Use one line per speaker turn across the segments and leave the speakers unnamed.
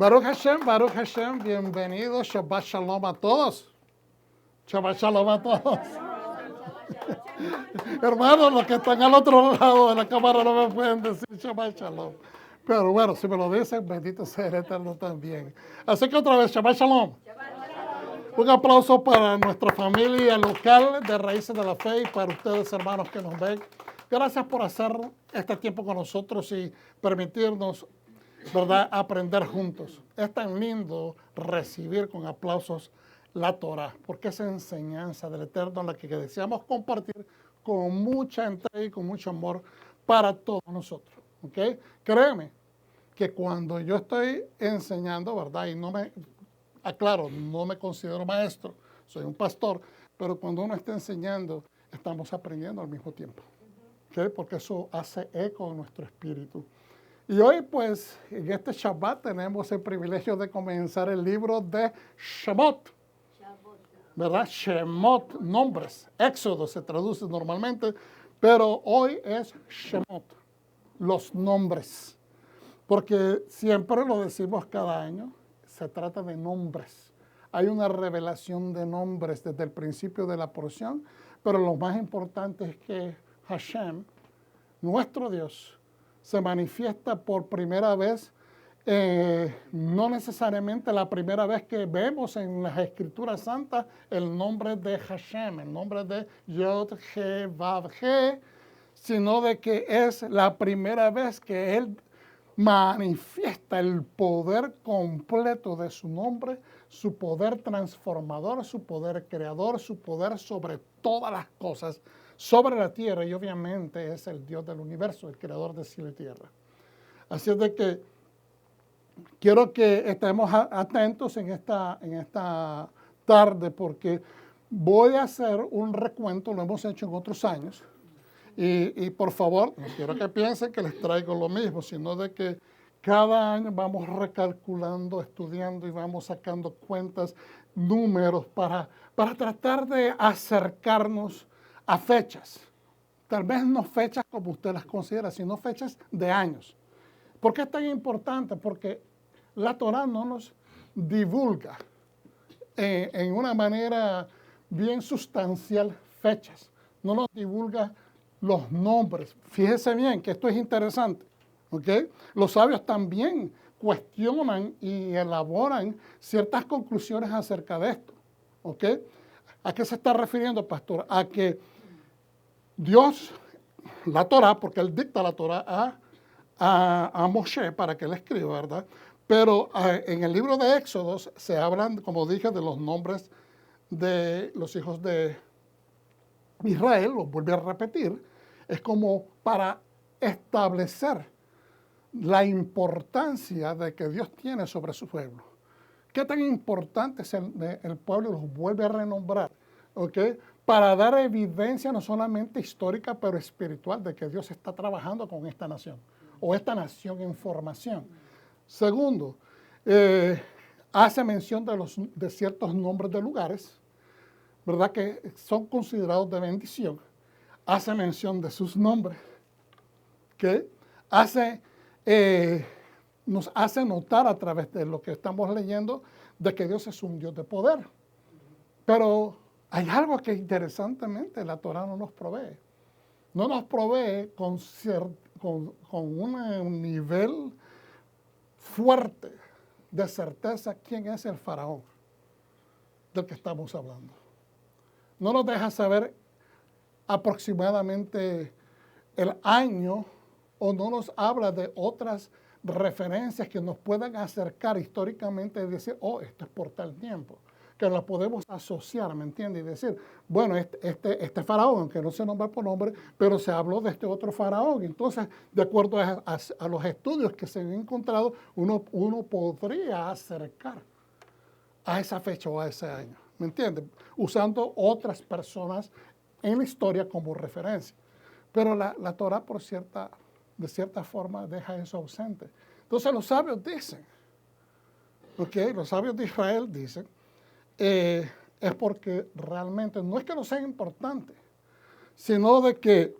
Baruch Hashem, bienvenidos, Shabbat Shalom a todos. Shabbat Shalom a todos. Hermanos, los que están al otro lado de la cámara no me pueden decir Shabbat Shalom. Pero bueno, si me lo dicen, bendito sea el Eterno también. Así que otra vez, Shabbat Shalom. Un aplauso para nuestra familia local de Raíces de la Fe y para ustedes, hermanos, que nos ven. Gracias por hacer este tiempo con nosotros y permitirnos, ¿verdad?, aprender juntos. Es tan lindo recibir con aplausos la Torah, porque es enseñanza del Eterno la que deseamos compartir con mucha entrega y con mucho amor para todos nosotros. ¿Okay? Créeme que cuando yo estoy enseñando, ¿verdad?, y aclaro, no me considero maestro, soy un pastor, pero cuando uno está enseñando, estamos aprendiendo al mismo tiempo. ¿Okay? Porque eso hace eco en nuestro espíritu. Y hoy, pues, en este Shabbat tenemos el privilegio de comenzar el libro de Shemot, ¿verdad? Shemot, nombres. Éxodo se traduce normalmente, pero hoy es Shemot, los nombres. Porque siempre lo decimos cada año, se trata de nombres. Hay una revelación de nombres desde el principio de la porción, pero lo más importante es que Hashem, nuestro Dios, se manifiesta por primera vez, no necesariamente la primera vez que vemos en las Escrituras Santas el nombre de Hashem, el nombre de Yod, He, Vav, He, sino de que es la primera vez que Él manifiesta el poder completo de su nombre, su poder transformador, su poder creador, su poder sobre todas las cosas, sobre la tierra, y obviamente es el Dios del universo, el creador de cielo y tierra. Así es de que quiero que estemos atentos en esta tarde, porque voy a hacer un recuento, lo hemos hecho en otros años, y por favor, no quiero que piensen que les traigo lo mismo, sino de que cada año vamos recalculando, estudiando y vamos sacando cuentas, números para tratar de acercarnos a fechas. Tal vez no fechas como usted las considera, sino fechas de años. ¿Por qué es tan importante? Porque la Torah no nos divulga en una manera bien sustancial fechas. No nos divulga los nombres. Fíjese bien que esto es interesante. ¿Okay? Los sabios también cuestionan y elaboran ciertas conclusiones acerca de esto. ¿Okay? ¿A qué se está refiriendo, pastor? A que Dios, la Torah, porque Él dicta la Torah a Moshe para que Él escriba, ¿verdad? Pero en el libro de Éxodos se hablan, como dije, de los nombres de los hijos de Israel, los vuelve a repetir, es como para establecer la importancia de que Dios tiene sobre su pueblo. ¿Qué tan importante es el pueblo? Los vuelve a renombrar, ¿ok? Para dar evidencia no solamente histórica, pero espiritual de que Dios está trabajando con esta nación, o esta nación en formación. Segundo, hace mención de ciertos nombres de lugares, ¿verdad?, que son considerados de bendición. Hace mención de sus nombres, que nos hace notar a través de lo que estamos leyendo de que Dios es un Dios de poder. Pero hay algo que interesantemente la Torah no nos provee. No nos provee con un nivel fuerte de certeza quién es el faraón del que estamos hablando. No nos deja saber aproximadamente el año, o no nos habla de otras referencias que nos puedan acercar históricamente y decir, oh, esto es por tal tiempo, que la podemos asociar, ¿me entiende? Y decir, bueno, este faraón, aunque no se nombra por nombre, pero se habló de este otro faraón. Entonces, de acuerdo a los estudios que se han encontrado, uno podría acercar a esa fecha o a ese año, ¿me entiende? Usando otras personas en la historia como referencia. Pero la Torah, de cierta forma, deja eso ausente. Entonces los sabios dicen, los sabios de Israel dicen, es porque realmente no es que no sea importante, sino de que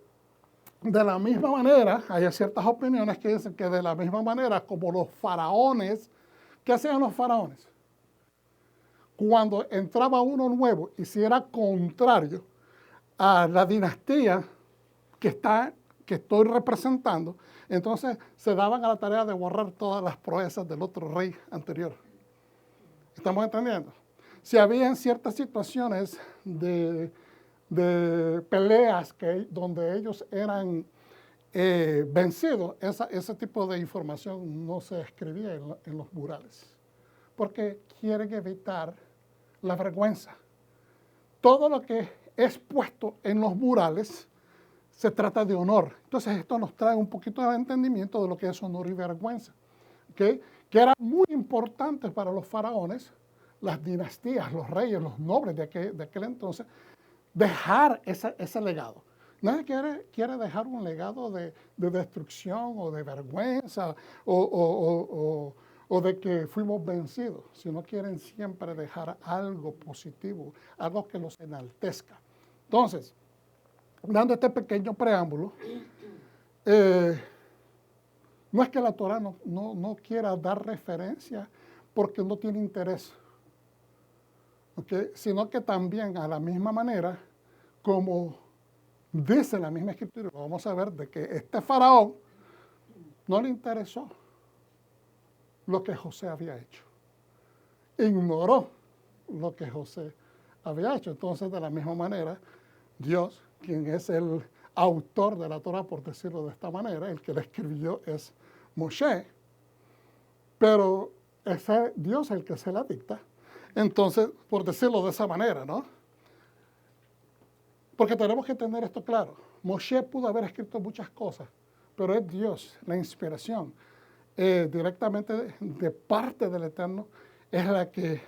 de la misma manera, hay ciertas opiniones que dicen que de la misma manera como los faraones ¿Qué hacían los faraones? Cuando entraba uno nuevo y si era contrario a la dinastía que estoy representando, entonces se daban a la tarea de borrar todas las proezas del otro rey anterior. ¿Estamos entendiendo? Si había ciertas situaciones de peleas donde ellos eran vencidos, ese tipo de información no se escribía en los murales, porque quieren evitar la vergüenza. Todo lo que es puesto en los murales se trata de honor. Entonces esto nos trae un poquito de entendimiento de lo que es honor y vergüenza, ¿okay? Que era muy importante para los faraones, las dinastías, los reyes, los nobles de aquel entonces, dejar ese legado. Nadie quiere dejar un legado de destrucción o de vergüenza o de que fuimos vencidos, sino quieren siempre dejar algo positivo, algo que los enaltezca. Entonces, dando este pequeño preámbulo, no es que la Torah no quiera dar referencia porque no tiene interés, ¿okay? Sino que también a la misma manera, como dice la misma escritura, lo vamos a ver, de que este faraón no le interesó lo que José había hecho. Ignoró lo que José había hecho. Entonces, de la misma manera, Dios, quien es el autor de la Torah, por decirlo de esta manera, el que la escribió es Moshe, pero es Dios el que se la dicta. Entonces, por decirlo de esa manera, ¿no? Porque tenemos que tener esto claro. Moshe pudo haber escrito muchas cosas, pero es Dios, la inspiración directamente de parte del Eterno, es la que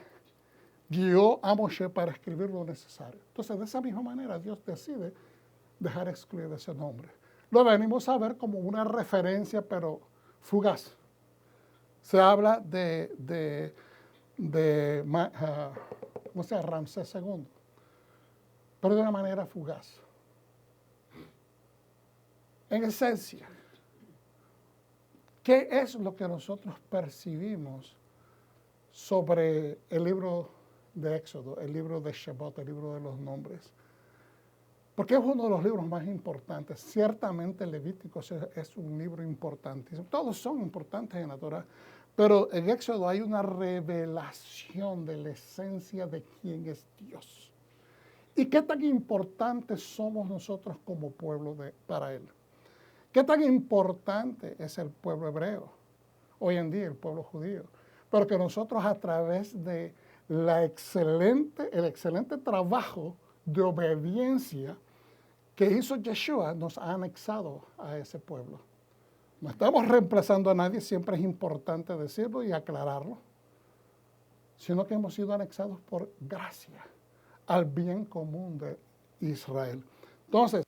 guió a Moshe para escribir lo necesario. Entonces, de esa misma manera, Dios decide dejar excluir ese nombre. Lo venimos a ver como una referencia, pero fugaz. Se habla ¿cómo se llama? Ramsés II, pero de una manera fugaz. En esencia, ¿qué es lo que nosotros percibimos sobre el libro de Éxodo, el libro de Shemot, el libro de los nombres? Porque es uno de los libros más importantes. Ciertamente Levíticos es un libro importantísimo. Todos son importantes en la Torah, pero en Éxodo hay una revelación de la esencia de quién es Dios. ¿Y qué tan importantes somos nosotros como pueblo para Él? ¿Qué tan importante es el pueblo hebreo? Hoy en día el pueblo judío. Pero que nosotros a través de el excelente trabajo de obediencia que hizo Yeshua, nos ha anexado a ese pueblo. No estamos reemplazando a nadie, siempre es importante decirlo y aclararlo, sino que hemos sido anexados por gracia al bien común de Israel. Entonces,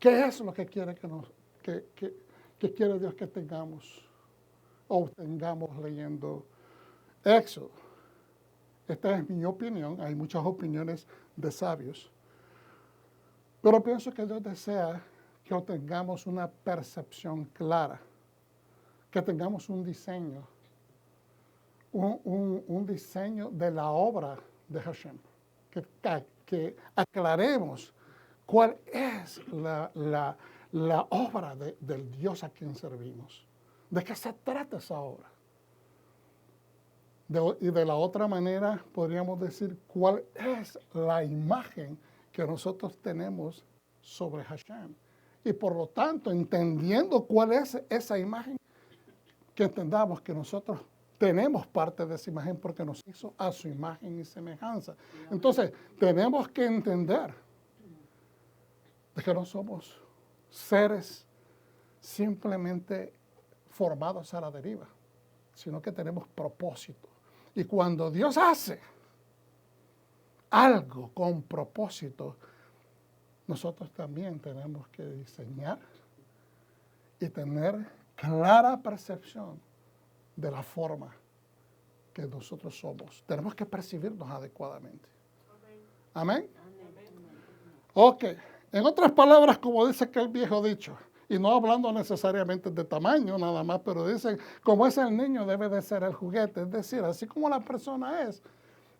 ¿qué es lo que quiere que quiere Dios que tengamos o obtengamos leyendo Éxodo? Esta es mi opinión, hay muchas opiniones de sabios, pero pienso que Dios desea que obtengamos una percepción clara, que tengamos un diseño, un diseño de la obra de Hashem, que aclaremos cuál es la obra del Dios a quien servimos, de qué se trata esa obra. Y de la otra manera podríamos decir cuál es la imagen que nosotros tenemos sobre Hashem. Y por lo tanto, entendiendo cuál es esa imagen, que entendamos que nosotros tenemos parte de esa imagen porque nos hizo a su imagen y semejanza. Entonces, tenemos que entender de que no somos seres simplemente formados a la deriva, sino que tenemos propósito. Y cuando Dios hace algo con propósito, nosotros también tenemos que diseñar y tener clara percepción de la forma que nosotros somos. Tenemos que percibirnos adecuadamente. ¿Amén? Ok. En otras palabras, como dice aquel viejo dicho, Y no hablando necesariamente de tamaño nada más, pero dicen, como es el niño, debe de ser el juguete. Es decir, así como la persona es,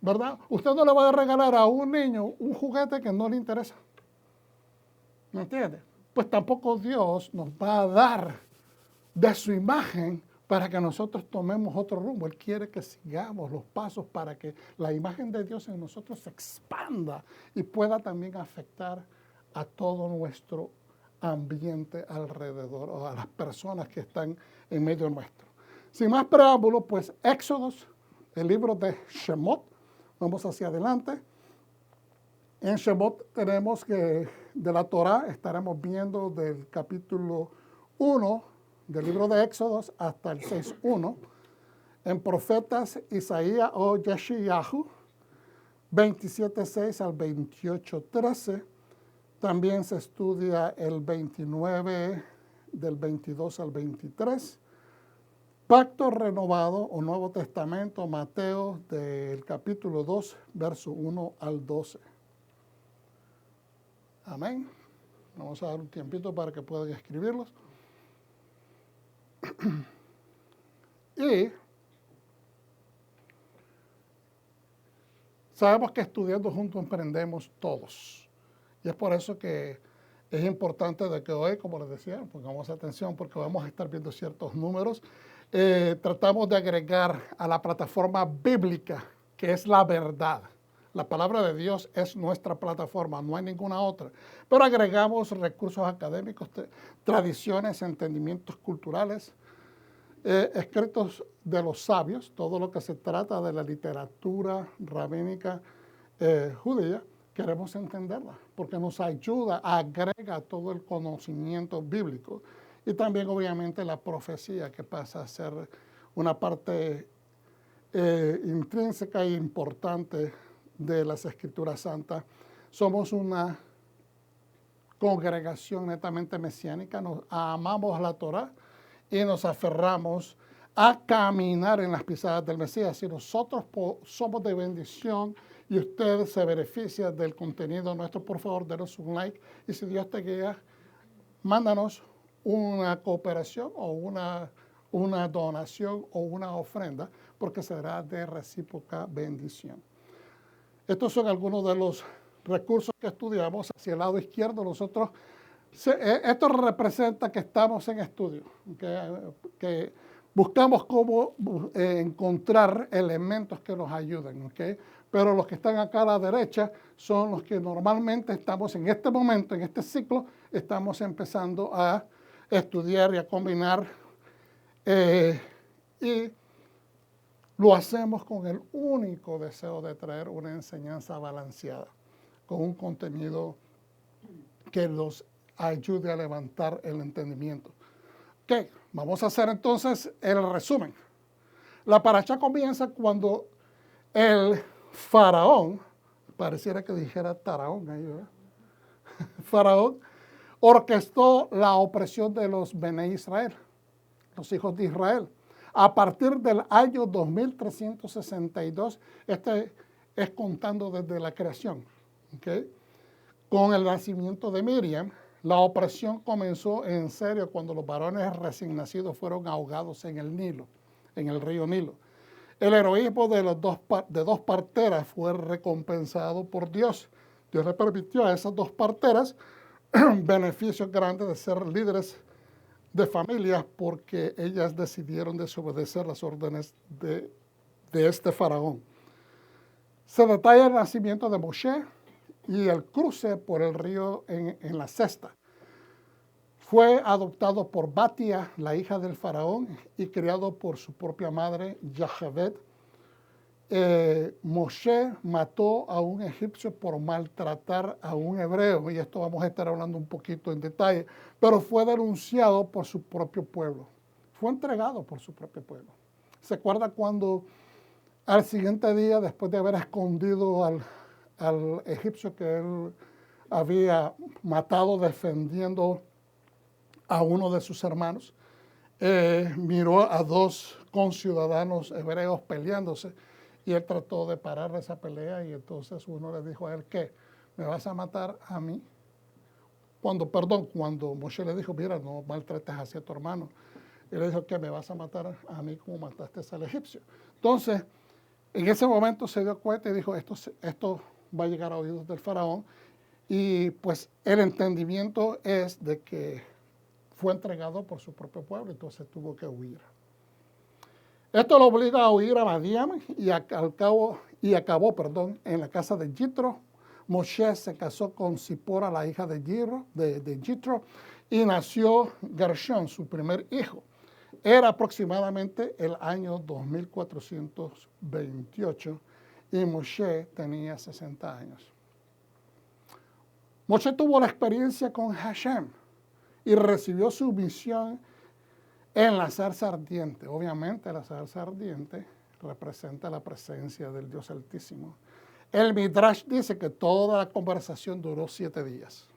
¿verdad? Usted no le va a regalar a un niño un juguete que no le interesa. ¿Me entiende? Pues tampoco Dios nos va a dar de su imagen para que nosotros tomemos otro rumbo. Él quiere que sigamos los pasos para que la imagen de Dios en nosotros se expanda y pueda también afectar a todo nuestro ambiente alrededor o a las personas que están en medio nuestro. Sin más preámbulos, pues Éxodos, el libro de Shemot, vamos hacia adelante. En Shemot tenemos que de la Torá estaremos viendo del capítulo 1 del libro de Éxodos hasta el 6.1. En Profetas, Isaías o Yeshayahu, 27.6 al 28.13. También se estudia el 29 del 22 al 23. Pacto renovado o Nuevo Testamento, Mateo, del capítulo 2, verso 1 al 12. Amén. Vamos a dar un tiempito para que puedan escribirlos. Y sabemos que estudiando juntos emprendemos todos. Y es por eso que es importante de que hoy, como les decía, pongamos atención porque vamos a estar viendo ciertos números. Tratamos de agregar a la plataforma bíblica, que es la verdad. La palabra de Dios es nuestra plataforma, no hay ninguna otra. Pero agregamos recursos académicos, tradiciones, entendimientos culturales, escritos de los sabios, todo lo que se trata de la literatura rabínica judía, queremos entenderla, porque nos ayuda, agrega todo el conocimiento bíblico. Y también, obviamente, la profecía, que pasa a ser una parte intrínseca e importante de las Escrituras Santas. Somos una congregación netamente mesiánica, nos amamos la Torá y nos aferramos a caminar en las pisadas del Mesías. Si nosotros somos de bendición y usted se beneficia del contenido nuestro, por favor, denos un like. Y si Dios te guía, mándanos una cooperación o una donación o una ofrenda, porque será de recíproca bendición. Estos son algunos de los recursos que estudiamos. Hacia el lado izquierdo, nosotros, esto representa que estamos en estudio, que buscamos cómo encontrar elementos que nos ayuden, pero los que están acá a la derecha son los que normalmente estamos en este momento, en este ciclo, estamos empezando a estudiar y a combinar, y lo hacemos con el único deseo de traer una enseñanza balanceada, con un contenido que los ayude a levantar el entendimiento. Ok, vamos a hacer entonces el resumen. La parashá comienza cuando el faraón, pareciera que dijera Taraón ahí, ¿verdad? Faraón orquestó la opresión de los Bene Israel, los hijos de Israel. A partir del año 2362, este es contando desde la creación, con el nacimiento de Miriam, la opresión comenzó en serio cuando los varones recién nacidos fueron ahogados en el Nilo, en el río Nilo. El heroísmo de dos parteras fue recompensado por Dios. Dios le permitió a esas dos parteras beneficios grandes de ser líderes de familias, porque ellas decidieron desobedecer las órdenes de este faraón. Se detalla el nacimiento de Moshe y el cruce por el río en la cesta. Fue adoptado por Batia, la hija del faraón, y criado por su propia madre, Yochebed. Moshe mató a un egipcio por maltratar a un hebreo, y esto vamos a estar hablando un poquito en detalle, pero fue denunciado por su propio pueblo. Fue entregado por su propio pueblo. ¿Se acuerda cuando al siguiente día, después de haber escondido al egipcio que él había matado defendiendo a uno de sus hermanos, miró a dos conciudadanos hebreos peleándose, y él trató de parar esa pelea, y entonces uno le dijo a él, ¿qué? ¿Me vas a matar a mí? cuando Moshe le dijo, mira, no maltrates así a tu hermano. Él le dijo que me vas a matar a mí como mataste al egipcio. Entonces, en ese momento se dio cuenta y dijo, esto va a llegar a oídos del faraón. Y pues el entendimiento es de que fue entregado por su propio pueblo, entonces tuvo que huir. Esto lo obliga a huir a Madián y acabó en la casa de Jitro. Moshe se casó con Zipora, la hija de Jitro, y nació Gershón, su primer hijo. Era aproximadamente el año 2428 y Moshe tenía 60 años. Moshe tuvo la experiencia con Hashem y recibió su misión en la zarza ardiente. Obviamente la zarza ardiente representa la presencia del Dios Altísimo. El Midrash dice que toda la conversación duró 7 días.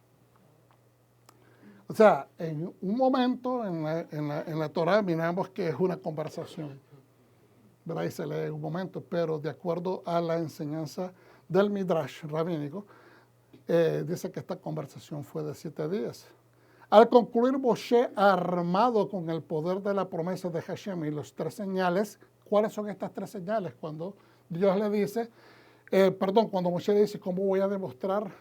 O sea, en un momento en la Torah miramos que es una conversación, ¿verdad? Y se lee en un momento, pero de acuerdo a la enseñanza del Midrash rabínico, dice que esta conversación fue de 7 días. Al concluir Moshe armado con el poder de la promesa de Hashem y los 3 señales, ¿cuáles son estas 3 señales? Cuando Dios le dice, cuando Moshe dice, ¿cómo voy a demostrar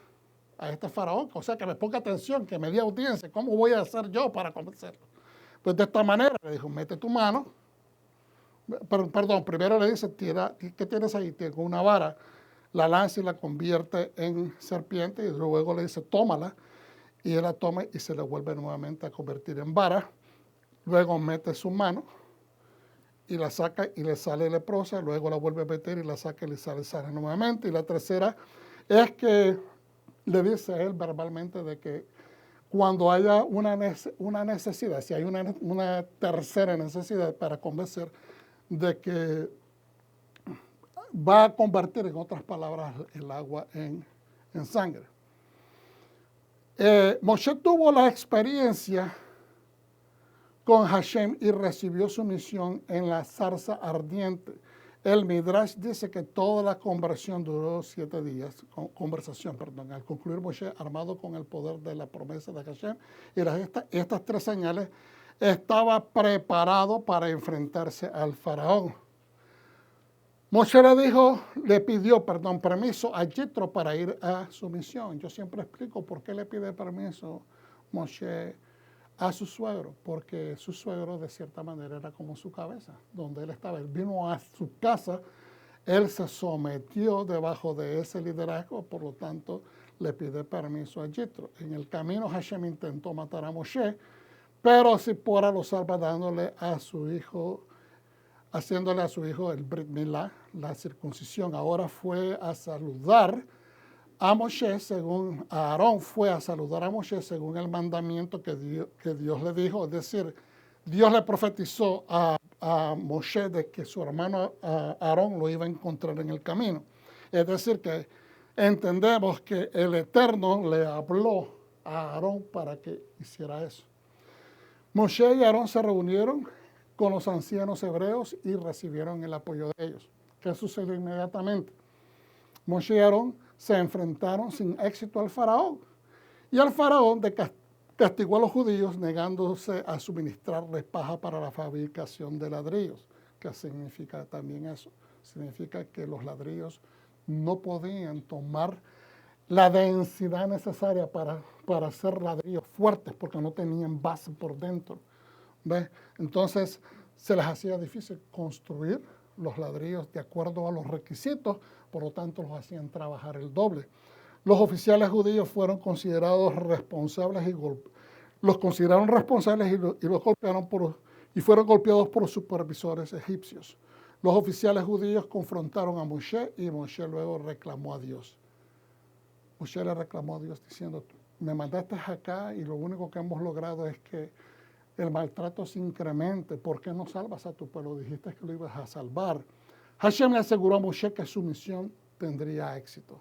a este faraón? O sea, que me ponga atención, que me dé audiencia, ¿cómo voy a hacer yo para convencerlo? Pues de esta manera le dijo, mete tu mano, primero le dice, ¿qué tienes ahí? Tengo una vara, la lanza y la convierte en serpiente y luego le dice, tómala. Y él la toma y se le vuelve nuevamente a convertir en vara. Luego mete su mano y la saca y le sale leprosa. Luego la vuelve a meter y la saca y le sale nuevamente. Y la tercera es que le dice a él verbalmente de que cuando haya una necesidad, si hay una tercera necesidad para convencer de que va a convertir, en otras palabras, el agua en sangre. Moshe tuvo la experiencia con Hashem y recibió su misión en la zarza ardiente. El Midrash dice que toda la conversación duró 7 días. Al concluir Moshe, armado con el poder de la promesa de Hashem y estas 3 señales, estaba preparado para enfrentarse al faraón. Moshe le pidió permiso a Jitro para ir a su misión. Yo siempre explico por qué le pide permiso Moshe a su suegro, porque su suegro de cierta manera era como su cabeza, donde él estaba. Él vino a su casa, él se sometió debajo de ese liderazgo, por lo tanto le pide permiso a Jitro. En el camino Hashem intentó matar a Moshe, pero Zipora lo salva haciéndole a su hijo el Brit Milá, la circuncisión. Ahora fue a saludar a Moshe, Aarón fue a saludar a Moshe según el mandamiento que Dios le dijo. Es decir, Dios le profetizó a Moshe de que su hermano Aarón lo iba a encontrar en el camino. Es decir, que entendemos que el Eterno le habló a Aarón para que hiciera eso. Moshe y Aarón se reunieron con los ancianos hebreos y recibieron el apoyo de ellos. ¿Qué sucedió inmediatamente? Moshe y Aarón se enfrentaron sin éxito al faraón. Y el faraón castigó a los judíos negándose a suministrarles paja para la fabricación de ladrillos. ¿Qué significa también eso? Significa que los ladrillos no podían tomar la densidad necesaria para hacer ladrillos fuertes porque no tenían base por dentro. ¿Ves? Entonces se les hacía difícil construir los ladrillos de acuerdo a los requisitos, por lo tanto los hacían trabajar el doble. Los oficiales judíos fueron considerados responsables los consideraron responsables y los golpearon y fueron golpeados por los supervisores egipcios. Los oficiales judíos confrontaron a Moshe y Moshe luego reclamó a Dios. Moshe le reclamó a Dios diciendo, me mandaste acá y lo único que hemos logrado es que el maltrato se incremente. ¿Por qué no salvas a tu pueblo? Dijiste que lo ibas a salvar. Hashem le aseguró a Moshe que su misión tendría éxito.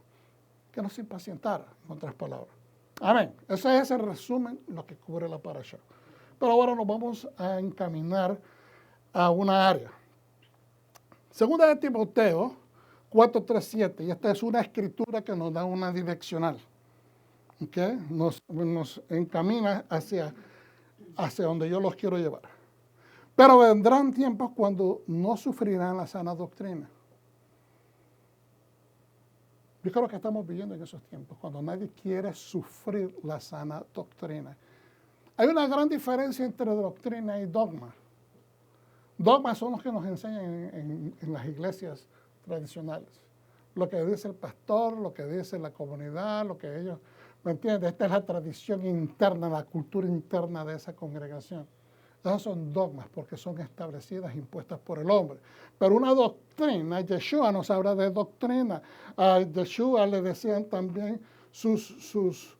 Que no se impacientara, en otras palabras. Amén. Ese es el resumen, lo que cubre la parasha. Pero ahora nos vamos a encaminar a una área. Segunda de Timoteo 4:3-7, y esta es una escritura que nos da una direccional. ¿Okay? Nos encamina hacia donde yo los quiero llevar. Pero vendrán tiempos cuando no sufrirán la sana doctrina. Yo creo que estamos viviendo en esos tiempos, cuando nadie quiere sufrir la sana doctrina. Hay una gran diferencia entre doctrina y dogma. Dogmas son los que nos enseñan en las iglesias tradicionales. Lo que dice el pastor, lo que dice la comunidad, lo que ellos, ¿me entiendes? Esta es la tradición interna, la cultura interna de esa congregación. Esos son dogmas porque son establecidas, impuestas por el hombre. Pero una doctrina, Yeshua nos habla de doctrina. A Yeshua le decían también sus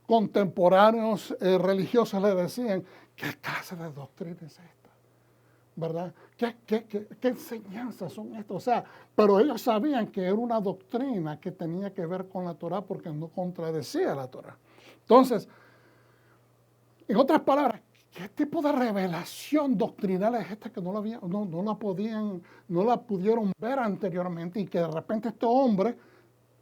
contemporáneos religiosos, le decían, ¿qué clase de doctrina es esta? ¿Verdad? ¿Qué enseñanzas son estas? O sea, pero ellos sabían que era una doctrina que tenía que ver con la Torah porque no contradecía la Torah. Entonces, en otras palabras, ¿qué tipo de revelación doctrinal es esta que no la pudieron ver anteriormente y que de repente este hombre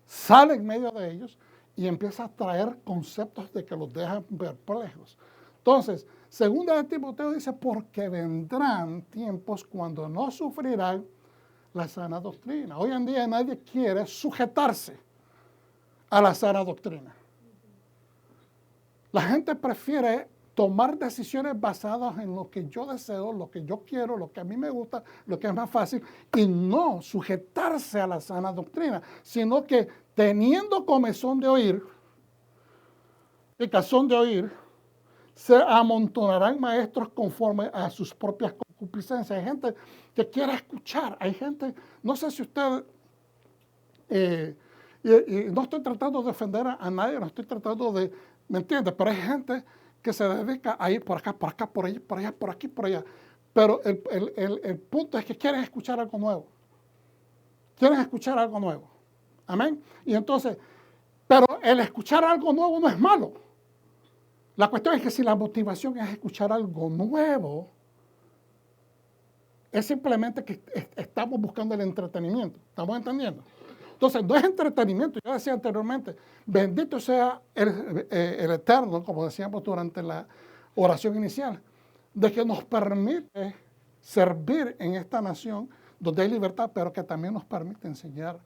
sale en medio de ellos y empieza a traer conceptos de que los dejan perplejos? Entonces, segunda de Timoteo dice, porque vendrán tiempos cuando no sufrirán la sana doctrina. Hoy en día nadie quiere sujetarse a la sana doctrina. La gente prefiere tomar decisiones basadas en lo que yo deseo, lo que yo quiero, lo que a mí me gusta, lo que es más fácil, y no sujetarse a la sana doctrina, sino que teniendo comezón de oír, picazón de oír, se amontonarán maestros conforme a sus propias concupiscencias. Hay gente que quiere escuchar, hay gente, no sé si usted, y no estoy tratando de ofender a nadie, no estoy tratando de, ¿me entiende? Pero hay gente que se dedica a ir por acá, por allá, por allá, por aquí, por allá. Pero el punto es que quieren escuchar algo nuevo. Quieren escuchar algo nuevo. Amén. Y entonces, pero el escuchar algo nuevo no es malo. La cuestión es que si la motivación es escuchar algo nuevo, es simplemente que estamos buscando el entretenimiento. ¿Estamos entendiendo? Entonces, no es entretenimiento. Yo decía anteriormente, bendito sea el Eterno, como decíamos durante la oración inicial, de que nos permite servir en esta nación donde hay libertad, pero que también nos permite enseñar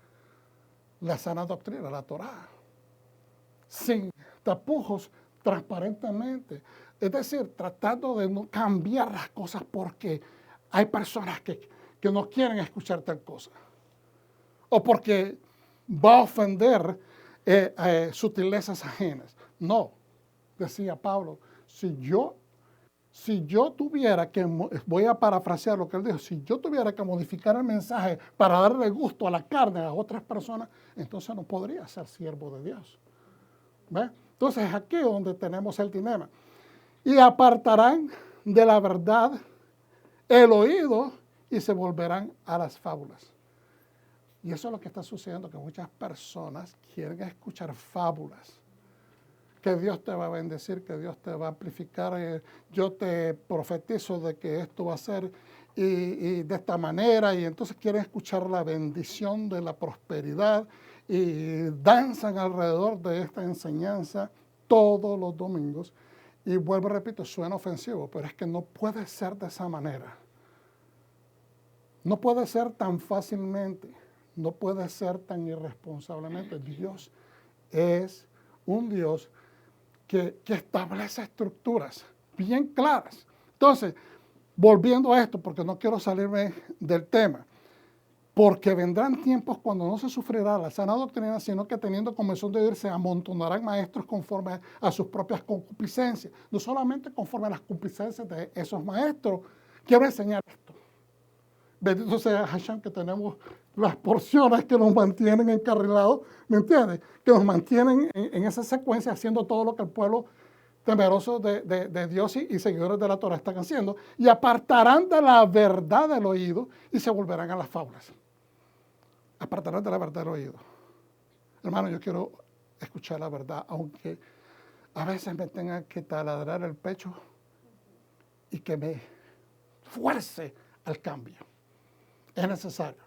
la sana doctrina, la Torá, sin tapujos, transparentemente. Es decir, tratando de no cambiar las cosas porque hay personas que no quieren escuchar tal cosa. O porque va a ofender sutilezas ajenas. No, decía Pablo, si yo tuviera que, voy a parafrasear lo que él dijo, si yo tuviera que modificar el mensaje para darle gusto a la carne a otras personas, entonces no podría ser siervo de Dios. ¿Ve? Entonces aquí es donde tenemos el dilema. Y apartarán de la verdad el oído y se volverán a las fábulas. Y eso es lo que está sucediendo, que muchas personas quieren escuchar fábulas. Que Dios te va a bendecir, que Dios te va a amplificar. Yo te profetizo de que esto va a ser y de esta manera. Y entonces quieren escuchar la bendición de la prosperidad y danzan alrededor de esta enseñanza todos los domingos. Y vuelvo y repito, suena ofensivo, pero es que no puede ser de esa manera. No puede ser tan fácilmente. No puede ser tan irresponsablemente. Dios es un Dios que establece estructuras bien claras. Entonces, volviendo a esto, porque no quiero salirme del tema, porque vendrán tiempos cuando no se sufrirá la sana doctrina, sino que teniendo comezón de oír se amontonarán maestros conforme a sus propias concupiscencias. No solamente conforme a las concupiscencias de esos maestros. Quiero enseñar esto. Bendito sea Hashem, que tenemos las porciones que nos mantienen encarrilados, ¿me entiendes? Que nos mantienen en esa secuencia haciendo todo lo que el pueblo temeroso de Dios y seguidores de la Torah están haciendo, y apartarán de la verdad del oído y se volverán a las fábulas. Apartarán de la verdad del oído. Hermano, yo quiero escuchar la verdad, aunque a veces me tenga que taladrar el pecho y que me fuerce al cambio. Es necesario.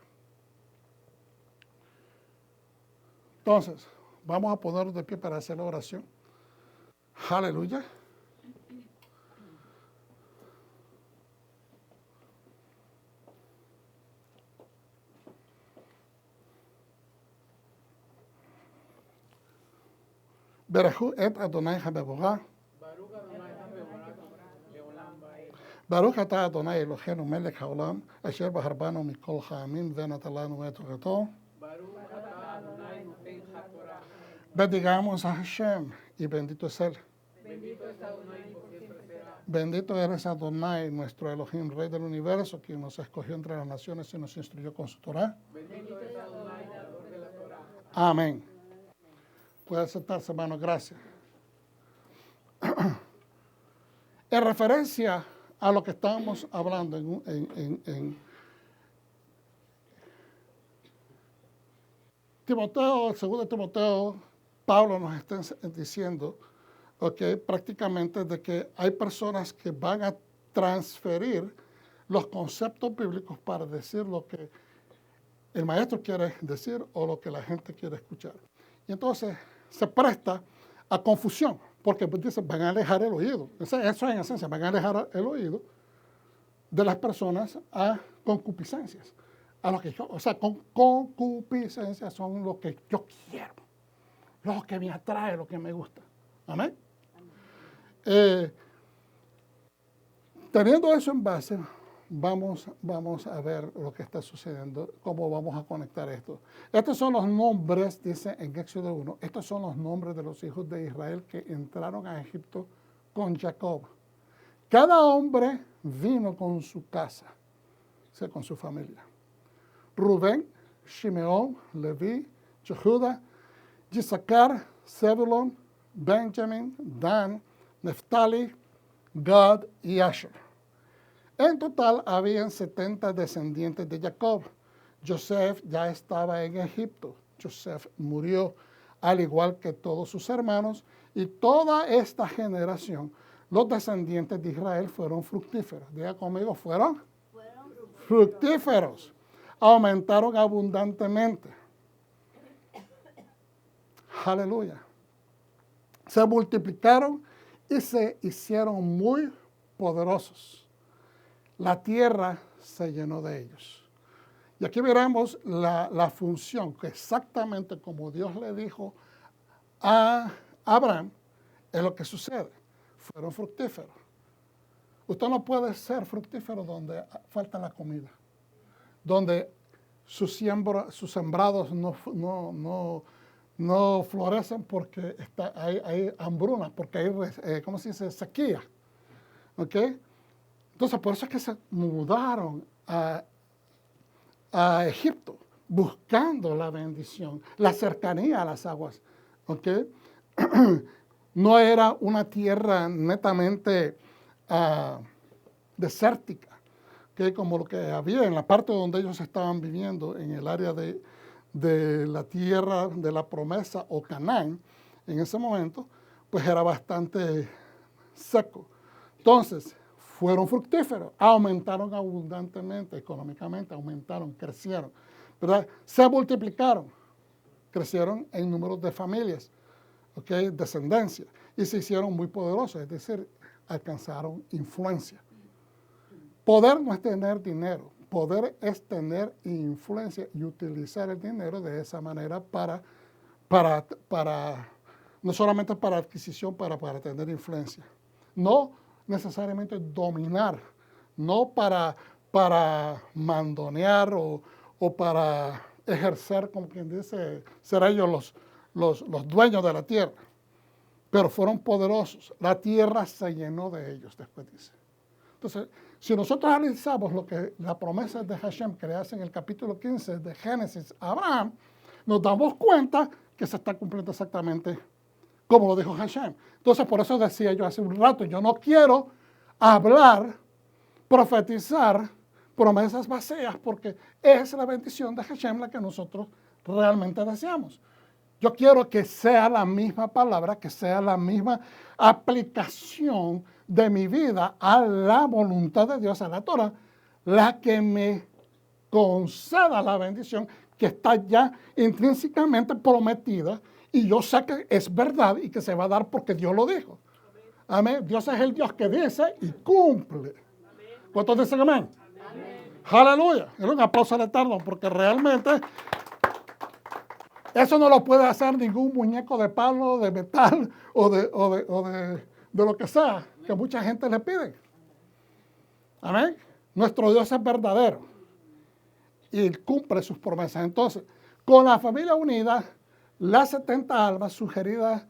Entonces, vamos a ponernos de pie para hacer la oración. Aleluya. Berahu et Adonai HaMevorach. Baruch atah Adonai Eloheinu melech haolam, asher baharbanu mikol ha'amim ונתן לנו את תורתו. Bendigamos a Hashem y bendito es Él. Bendito eres Adonai, nuestro Elohim, Rey del universo, quien nos escogió entre las naciones y nos instruyó con su Torah. Amén. Puede sentarse, hermano, gracias. En referencia a lo que estábamos hablando en Timoteo, el segundo Timoteo, Pablo nos está diciendo, prácticamente de que hay personas que van a transferir los conceptos bíblicos para decir lo que el maestro quiere decir o lo que la gente quiere escuchar. Y entonces se presta a confusión, porque dicen, van a alejar el oído. Eso en esencia, van a alejar el oído de las personas a concupiscencias. Concupiscencias son lo que yo quiero, lo que me atrae, lo que me gusta. Amén. Teniendo eso en base, vamos a ver lo que está sucediendo, cómo vamos a conectar esto. Estos son los nombres, dice en Éxodo 1, estos son los nombres de los hijos de Israel que entraron a Egipto con Jacob. Cada hombre vino con su casa, o sea, con su familia. Rubén, Shimeón, Leví, Yehuda, Yissacar, Zebulón, Benjamín, Dan, Neftali, Gad y Asher. En total habían 70 descendientes de Jacob. Joseph ya estaba en Egipto. Joseph murió, al igual que todos sus hermanos, y toda esta generación, los descendientes de Israel fueron fructíferos. Diga conmigo, fueron fructíferos. Aumentaron abundantemente. Aleluya. Se multiplicaron y se hicieron muy poderosos. La tierra se llenó de ellos. Y aquí veremos la función, que exactamente como Dios le dijo a Abraham, es lo que sucede. Fueron fructíferos. Usted no puede ser fructífero donde falta la comida, donde sus sembrados no florecen porque hay hambruna, porque hay, ¿cómo se dice?, sequía. ¿Ok? Entonces, por eso es que se mudaron a Egipto, buscando la bendición, la cercanía a las aguas. ¿Ok? No era una tierra netamente desértica, ¿okay?, como lo que había en la parte donde ellos estaban viviendo, en el área de la tierra de la promesa o Canaán, en ese momento, pues era bastante seco. Entonces, fueron fructíferos, aumentaron abundantemente, económicamente, aumentaron, crecieron, ¿verdad? Se multiplicaron, crecieron en números de familias, ¿okay?, descendencia, y se hicieron muy poderosos, es decir, alcanzaron influencia. Poder no es tener dinero, poder es tener influencia y utilizar el dinero de esa manera para no solamente para adquisición, para tener influencia. No necesariamente dominar, no para mandonear o para ejercer, como quien dice, ser ellos los dueños de la tierra. Pero fueron poderosos. La tierra se llenó de ellos, después dice. Entonces, si nosotros analizamos lo que la promesa de Hashem que le hace en el capítulo 15 de Génesis a Abraham, nos damos cuenta que se está cumpliendo exactamente como lo dijo Hashem. Entonces, por eso decía yo hace un rato, yo no quiero hablar, profetizar promesas vacías, porque es la bendición de Hashem la que nosotros realmente deseamos. Yo quiero que sea la misma palabra, que sea la misma aplicación de mi vida a la voluntad de Dios, a la Torah, la que me conceda la bendición que está ya intrínsecamente prometida Y yo sé que es verdad y que se va a dar porque Dios lo dijo. Amén. Dios es el Dios que dice y cumple. ¿Cuántos dicen amén? Aleluya. Es un aplauso al Eterno porque realmente eso no lo puede hacer ningún muñeco de palo, de metal o de lo que sea que mucha gente le pide. Amén. Nuestro Dios es verdadero y cumple sus promesas. Entonces, con la familia unida, las 70 almas surgidas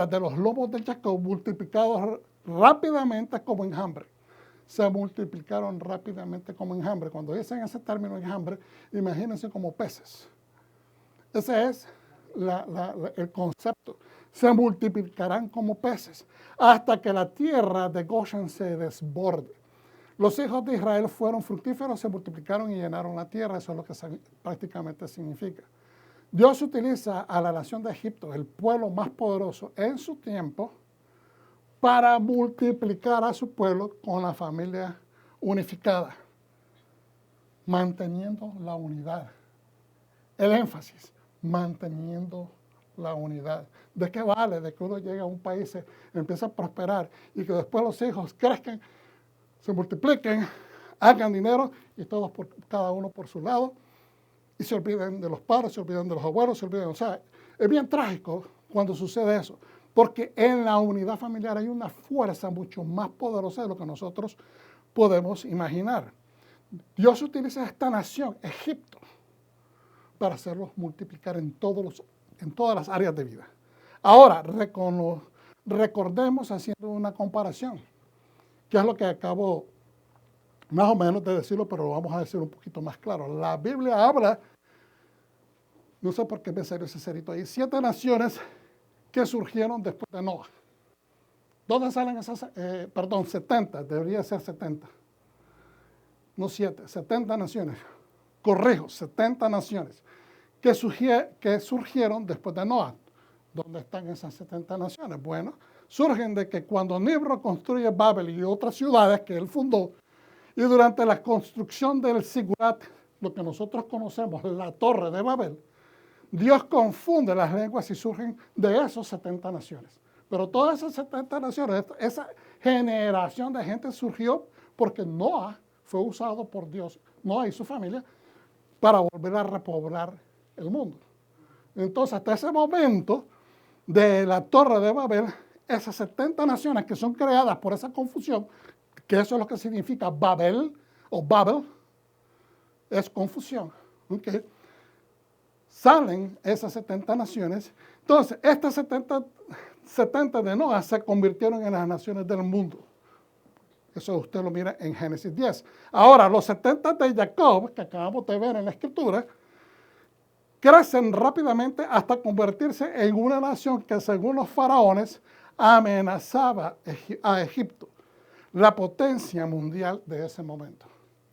de los lomos de Jacob, multiplicados rápidamente como enjambre. Se multiplicaron rápidamente como enjambre. Cuando dicen ese término enjambre, imagínense como peces. Ese es el concepto. Se multiplicarán como peces hasta que la tierra de Goshen se desborde. Los hijos de Israel fueron fructíferos, se multiplicaron y llenaron la tierra. Eso es lo que prácticamente significa. Dios utiliza a la nación de Egipto, el pueblo más poderoso en su tiempo, para multiplicar a su pueblo con la familia unificada, manteniendo la unidad. El énfasis, manteniendo la unidad. ¿De qué vale? De que uno llegue a un país, empiece a prosperar y que después los hijos crezcan, se multipliquen, hagan dinero y todos cada uno por su lado y se olviden de los padres, se olviden de los abuelos, se olviden. O sea, es bien trágico cuando sucede eso, porque en la unidad familiar hay una fuerza mucho más poderosa de lo que nosotros podemos imaginar. Dios utiliza esta nación, Egipto, para hacerlos multiplicar en todas las áreas de vida. Ahora, recordemos haciendo una comparación, que es lo que acabo más o menos de decirlo, pero lo vamos a decir un poquito más claro. La Biblia habla, no sé por qué me salió ese cerito ahí, 7 naciones que surgieron después de Noah. ¿Dónde salen esas? 70, debería ser 70. No 7, 70 naciones. Corrijo, 70 naciones que surgieron después de Noah. ¿Dónde están esas 70 naciones? Bueno, surgen de que cuando Nimrod construye Babel y otras ciudades que él fundó, y durante la construcción del Sigurat, lo que nosotros conocemos, la Torre de Babel, Dios confunde las lenguas y surgen de esos 70 naciones. Pero todas esas 70 naciones, esa generación de gente surgió porque Noah fue usado por Dios, Noah y su familia, para volver a repoblar el mundo. Entonces, hasta ese momento de la Torre de Babel, esas 70 naciones que son creadas por esa confusión, que eso es lo que significa Babel o Babel, es confusión. ¿Okay? Salen esas 70 naciones. Entonces, estas 70 de Noah se convirtieron en las naciones del mundo. Eso usted lo mira en Génesis 10. Ahora, los 70 de Jacob, que acabamos de ver en la Escritura, crecen rápidamente hasta convertirse en una nación que, según los faraones, amenazaba a Egipto, la potencia mundial de ese momento.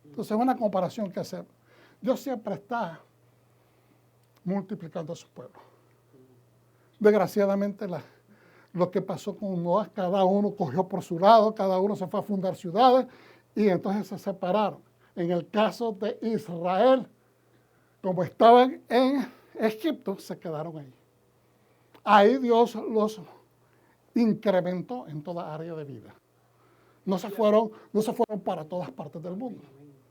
Entonces, es una comparación que hacemos. Dios siempre está multiplicando a su pueblo. Desgraciadamente, lo que pasó con Noah, cada uno cogió por su lado, cada uno se fue a fundar ciudades y entonces se separaron. En el caso de Israel, como estaban en Egipto, se quedaron ahí. Ahí Dios los incrementó en toda área de vida. No se fueron para todas partes del mundo,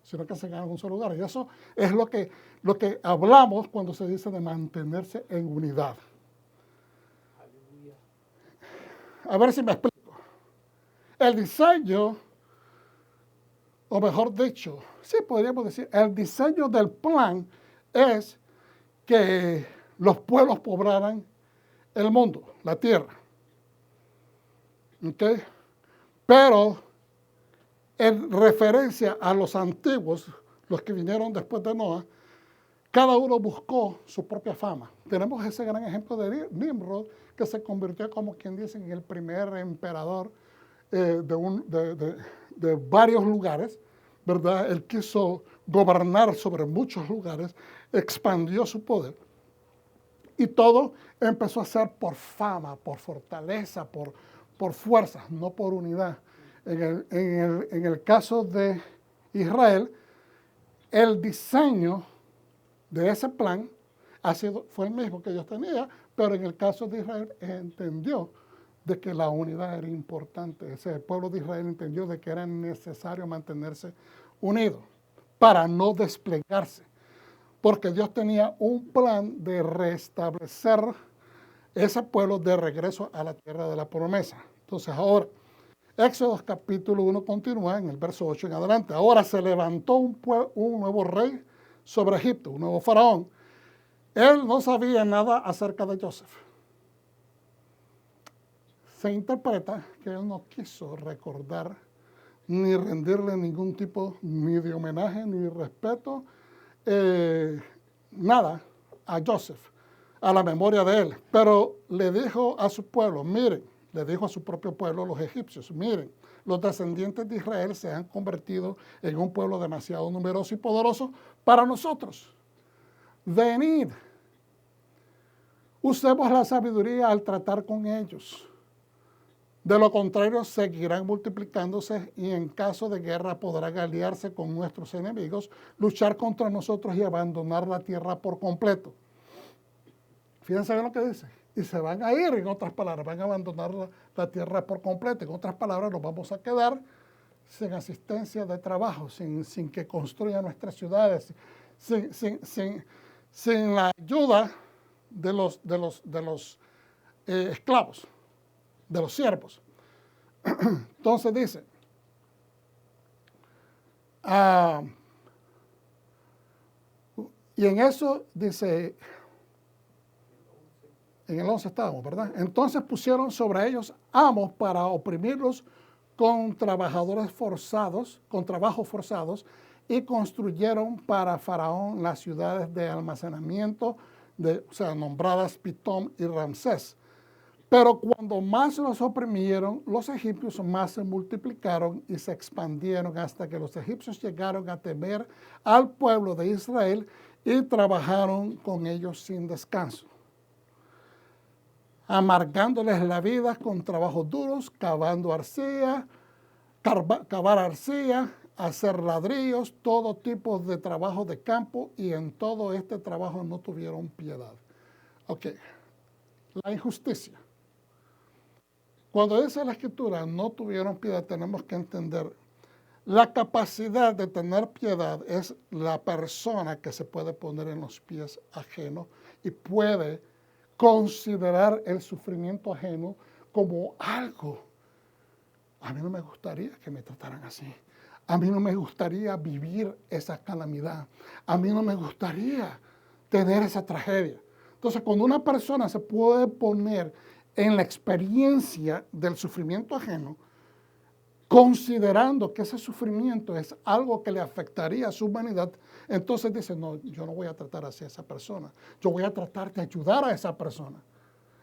sino que se quedaron en un solo lugar. Y eso es lo que hablamos cuando se dice de mantenerse en unidad. A ver si me explico. El diseño, o mejor dicho, sí podríamos decir, el diseño del plan es que los pueblos poblaran el mundo, la tierra. ¿Okay? Pero en referencia a los antiguos, los que vinieron después de Noah, cada uno buscó su propia fama. Tenemos ese gran ejemplo de Nimrod, que se convirtió, como quien dice, en el primer emperador de varios lugares, ¿verdad? Él quiso gobernar sobre muchos lugares, expandió su poder. Y todo empezó a ser por fama, por fortaleza, por fuerza, no por unidad. En el caso de Israel, el diseño de ese plan fue el mismo que Dios tenía Pero en el caso de Israel entendió de que la unidad era importante. El pueblo de Israel entendió de que era necesario mantenerse unido para no desplegarse. Porque Dios tenía un plan de restablecer ese pueblo de regreso a la tierra de la promesa. Entonces ahora, Éxodo capítulo 1 continúa en el verso 8 en adelante. Ahora se levantó un nuevo rey sobre Egipto, un nuevo faraón. Él no sabía nada acerca de Joseph. Se interpreta que él no quiso recordar ni rendirle ningún tipo ni de homenaje ni de respeto, nada a Joseph, a la memoria de él. Pero le dijo a su pueblo, miren, le dijo a su propio pueblo, los egipcios, miren, los descendientes de Israel se han convertido en un pueblo demasiado numeroso y poderoso para nosotros. Venid, usemos la sabiduría al tratar con ellos. De lo contrario, seguirán multiplicándose y en caso de guerra podrán aliarse con nuestros enemigos, luchar contra nosotros y abandonar la tierra por completo. Fíjense bien lo que dice. Y se van a ir, en otras palabras, van a abandonar la tierra por completo. En otras palabras, nos vamos a quedar sin asistencia de trabajo, sin que construyan nuestras ciudades, sin la ayuda de los esclavos, de los siervos. Entonces dice, y en eso dice, en el 11 estábamos, ¿verdad? Entonces pusieron sobre ellos amos para oprimirlos con trabajos forzados, y construyeron para Faraón las ciudades de almacenamiento, nombradas Pitón y Ramsés. Pero cuando más los oprimieron, los egipcios más se multiplicaron y se expandieron hasta que los egipcios llegaron a temer al pueblo de Israel y trabajaron con ellos sin descanso, amargándoles la vida con trabajos duros, cavar arcilla, hacer ladrillos, todo tipo de trabajo de campo, y en todo este trabajo no tuvieron piedad. Ok, la injusticia. Cuando dice la Escritura, no tuvieron piedad, tenemos que entender, la capacidad de tener piedad es la persona que se puede poner en los pies ajenos y puede considerar el sufrimiento ajeno como algo. A mí no me gustaría que me trataran así. A mí no me gustaría vivir esa calamidad. A mí no me gustaría tener esa tragedia. Entonces, cuando una persona se puede poner en la experiencia del sufrimiento ajeno, considerando que ese sufrimiento es algo que le afectaría a su humanidad, entonces dice, no, yo no voy a tratar así a esa persona. Yo voy a tratar de ayudar a esa persona.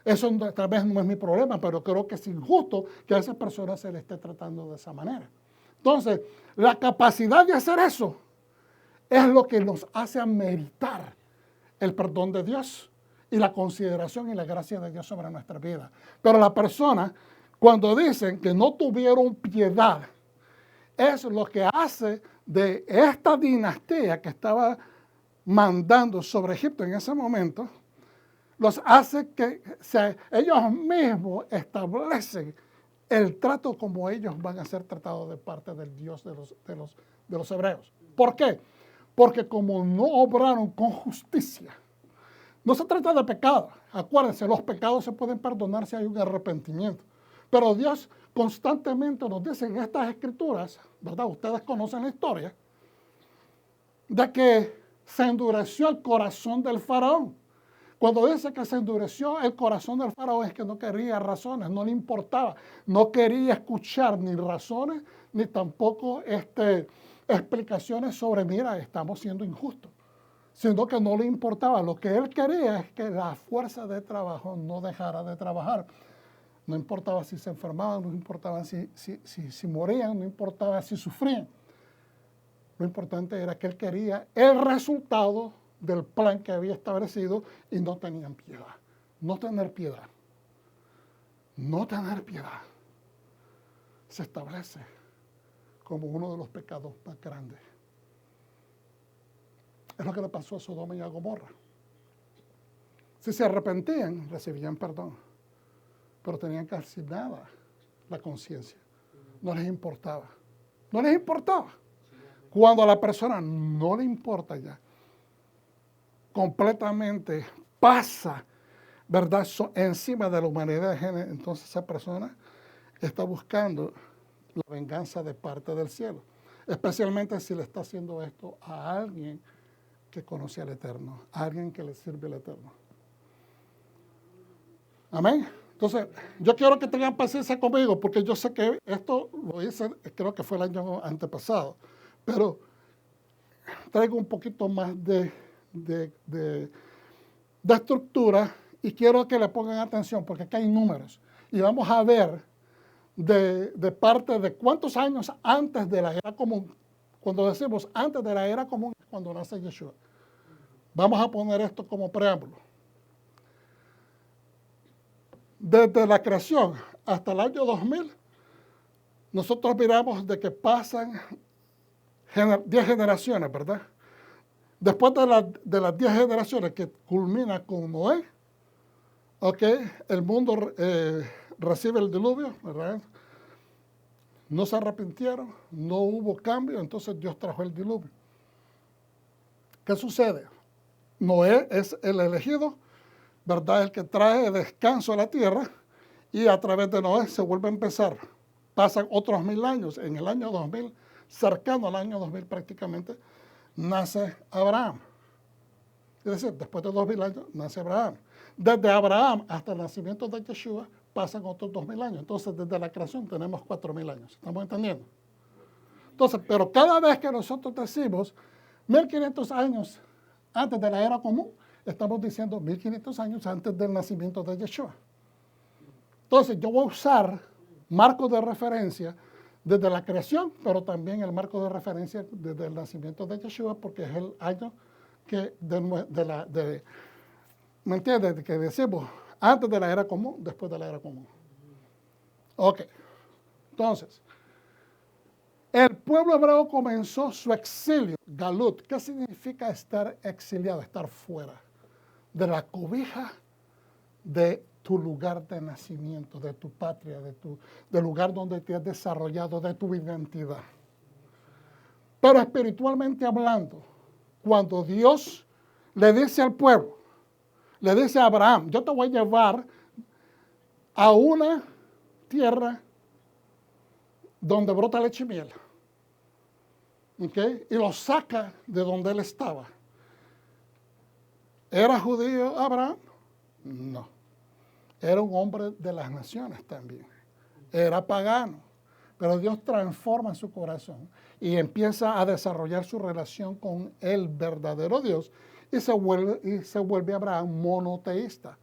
Eso tal vez no es mi problema, pero creo que es injusto que a esa persona se le esté tratando de esa manera. Entonces, la capacidad de hacer eso es lo que nos hace ameritar el perdón de Dios y la consideración y la gracia de Dios sobre nuestra vida. Pero la persona, cuando dicen que no tuvieron piedad, es lo que hace de esta dinastía que estaba mandando sobre Egipto en ese momento, los hace que ellos mismos establecen el trato como ellos van a ser tratados de parte del Dios de los hebreos. ¿Por qué? Porque como no obraron con justicia, no se trata de pecado. Acuérdense, los pecados se pueden perdonar si hay un arrepentimiento. Pero Dios constantemente nos dice en estas escrituras, ¿verdad? Ustedes conocen la historia, de que se endureció el corazón del faraón. Cuando dice que se endureció el corazón del faraón es que no quería razones, no le importaba. No quería escuchar ni razones, ni tampoco explicaciones sobre, mira, estamos siendo injustos. Sino que no le importaba. Lo que él quería es que la fuerza de trabajo no dejara de trabajar. No importaba si se enfermaban, no importaba si morían, no importaba si sufrían. Lo importante era que él quería el resultado del plan que había establecido y no tenían piedad. No tener piedad. No tener piedad se establece como uno de los pecados más grandes. Es lo que le pasó a Sodoma y a Gomorra. Si se arrepentían, recibían perdón. Pero tenían calcinada la conciencia. No les importaba. No les importaba. Cuando a la persona no le importa ya, completamente pasa, ¿verdad?, encima de la humanidad, entonces esa persona está buscando la venganza de parte del cielo. Especialmente si le está haciendo esto a alguien que conoce al Eterno, a alguien que le sirve al Eterno. Amén. Entonces, yo quiero que tengan paciencia conmigo, porque yo sé que esto lo hice, creo que fue el año antepasado, pero traigo un poquito más de estructura y quiero que le pongan atención, porque acá hay números. Y vamos a ver de parte de cuántos años antes de la era común. Cuando decimos antes de la era común, es cuando nace Yeshua. Vamos a poner esto como preámbulo. Desde la creación hasta el año 2000, nosotros miramos de que pasan 10 generaciones, ¿verdad? Después de las 10 generaciones que culmina con Noé, el mundo recibe el diluvio, ¿verdad? No se arrepintieron, no hubo cambio, entonces Dios trajo el diluvio. ¿Qué sucede? Noé es el elegido, ¿verdad?, el que trae descanso a la tierra, y a través de Noé se vuelve a empezar. Pasan otros 1000 años. En el año 2000, cercano al año 2000 prácticamente, nace Abraham. Es decir, después de 2000 años nace Abraham. Desde Abraham hasta el nacimiento de Yeshua pasan otros 2000 años. Entonces, desde la creación tenemos 4000 años. ¿Estamos entendiendo? Entonces, pero cada vez que nosotros decimos 1500 años antes de la era común, estamos diciendo 1500 años antes del nacimiento de Yeshua. Entonces, yo voy a usar marcos de referencia desde la creación, pero también el marco de referencia desde el nacimiento de Yeshua, porque es el año que ¿me entiendes? Que decimos antes de la era común, después de la era común. Ok. Entonces, el pueblo hebreo comenzó su exilio, galut. ¿Qué significa estar exiliado? Estar fuera de la cobija de tu lugar de nacimiento, de tu patria, del lugar donde te has desarrollado, de tu identidad. Pero espiritualmente hablando, cuando Dios le dice al pueblo, le dice a Abraham, yo te voy a llevar a una tierra donde brota leche y miel. ¿Okay? Y lo saca de donde él estaba. ¿Era judío Abraham? No. Era un hombre de las naciones también. Era pagano. Pero Dios transforma su corazón y empieza a desarrollar su relación con el verdadero Dios, y se vuelve Abraham monoteísta.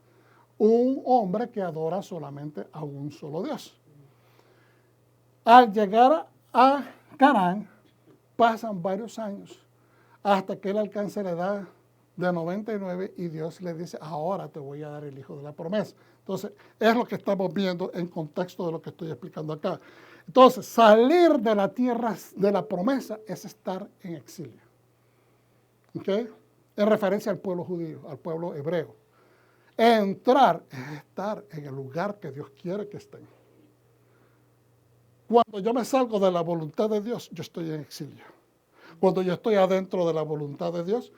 Un hombre que adora solamente a un solo Dios. Al llegar a Canaán, pasan varios años hasta que él alcanza la edad de 99 y Dios le dice, ahora te voy a dar el hijo de la promesa. Entonces, es lo que estamos viendo en contexto de lo que estoy explicando acá. Entonces, salir de la tierra de la promesa es estar en exilio. ¿Ok? En referencia al pueblo judío, al pueblo hebreo. Entrar es estar en el lugar que Dios quiere que estén. Cuando yo me salgo de la voluntad de Dios, yo estoy en exilio. Cuando yo estoy adentro de la voluntad de Dios,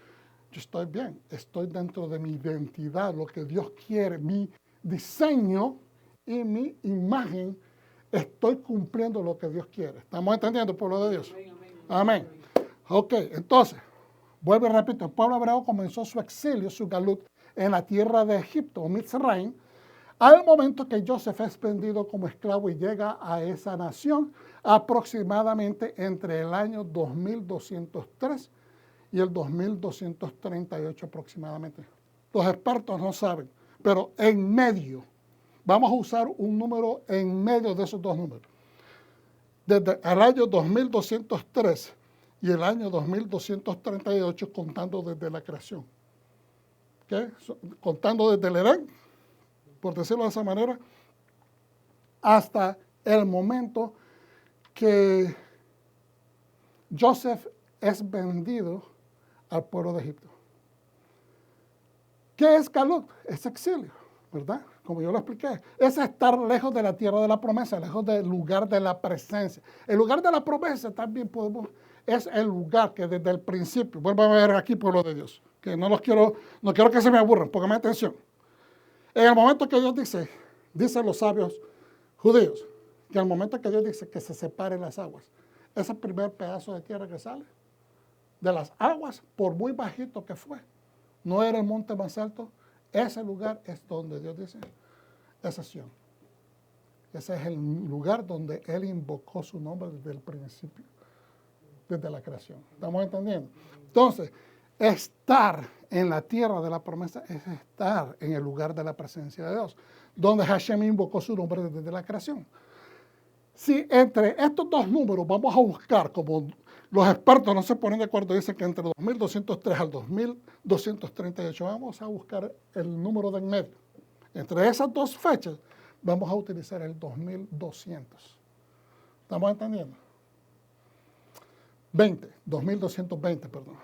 yo estoy bien. Estoy dentro de mi identidad, lo que Dios quiere, mi diseño y mi imagen. Estoy cumpliendo lo que Dios quiere. ¿Estamos entendiendo, pueblo de Dios? Amén. Ok, entonces, vuelvo y repito, el pueblo hebreo comenzó su exilio, su galut, en la tierra de Egipto, o Mitzrayim, al momento que Joseph es vendido como esclavo y llega a esa nación aproximadamente entre el año 2203 y el 2238 aproximadamente. Los expertos no saben, pero en medio, vamos a usar un número en medio de esos dos números. Desde el año 2203 y el año 2238, contando desde la creación. ¿Okay? Contando desde el Edén, por decirlo de esa manera, hasta el momento que Joseph es vendido al pueblo de Egipto. ¿Qué es Galut? Es exilio, ¿verdad? Como yo lo expliqué. Es estar lejos de la tierra de la promesa, lejos del lugar de la presencia. El lugar de la promesa también es el lugar que desde el principio, vuelvo a ver aquí, pueblo de Dios, que no quiero que se me aburran, pónganme atención. En el momento que Dios dicen los sabios judíos, que en el momento que Dios dice que se separen las aguas, ese primer pedazo de tierra que sale de las aguas, por muy bajito que fue, no era el monte más alto, ese lugar es donde Dios dice, esa Sión. Ese es el lugar donde Él invocó su nombre desde el principio, desde la creación. ¿Estamos entendiendo? Entonces, estar en la tierra de la promesa es estar en el lugar de la presencia de Dios, donde Hashem invocó su nombre desde la creación. Si entre estos dos números vamos a buscar, como los expertos no se ponen de acuerdo, dicen que entre 2203 al 2238 vamos a buscar el número de en medio. Entre esas dos fechas vamos a utilizar el 2200. ¿Estamos entendiendo? 2220, perdón.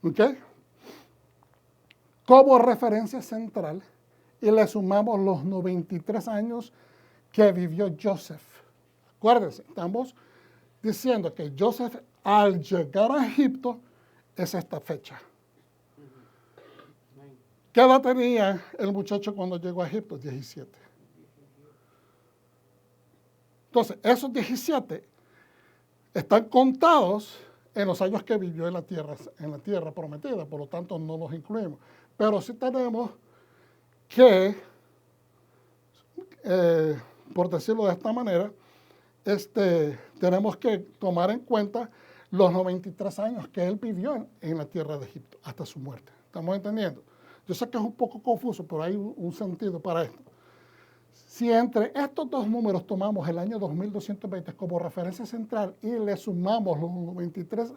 ¿Ok? Como referencia central, y le sumamos los 93 años que vivió Joseph. Acuérdense, estamos diciendo que Joseph al llegar a Egipto es esta fecha. ¿Qué edad tenía el muchacho cuando llegó a Egipto? 17. Entonces, esos 17 están contados en los años que vivió en la tierra prometida, por lo tanto no los incluimos. Pero sí tenemos que, por decirlo de esta manera, tenemos que tomar en cuenta los 93 años que él vivió en la tierra de Egipto, hasta su muerte. ¿Estamos entendiendo? Yo sé que es un poco confuso, pero hay un sentido para esto. Si entre estos dos números tomamos el año 2220 como referencia central y le sumamos los 93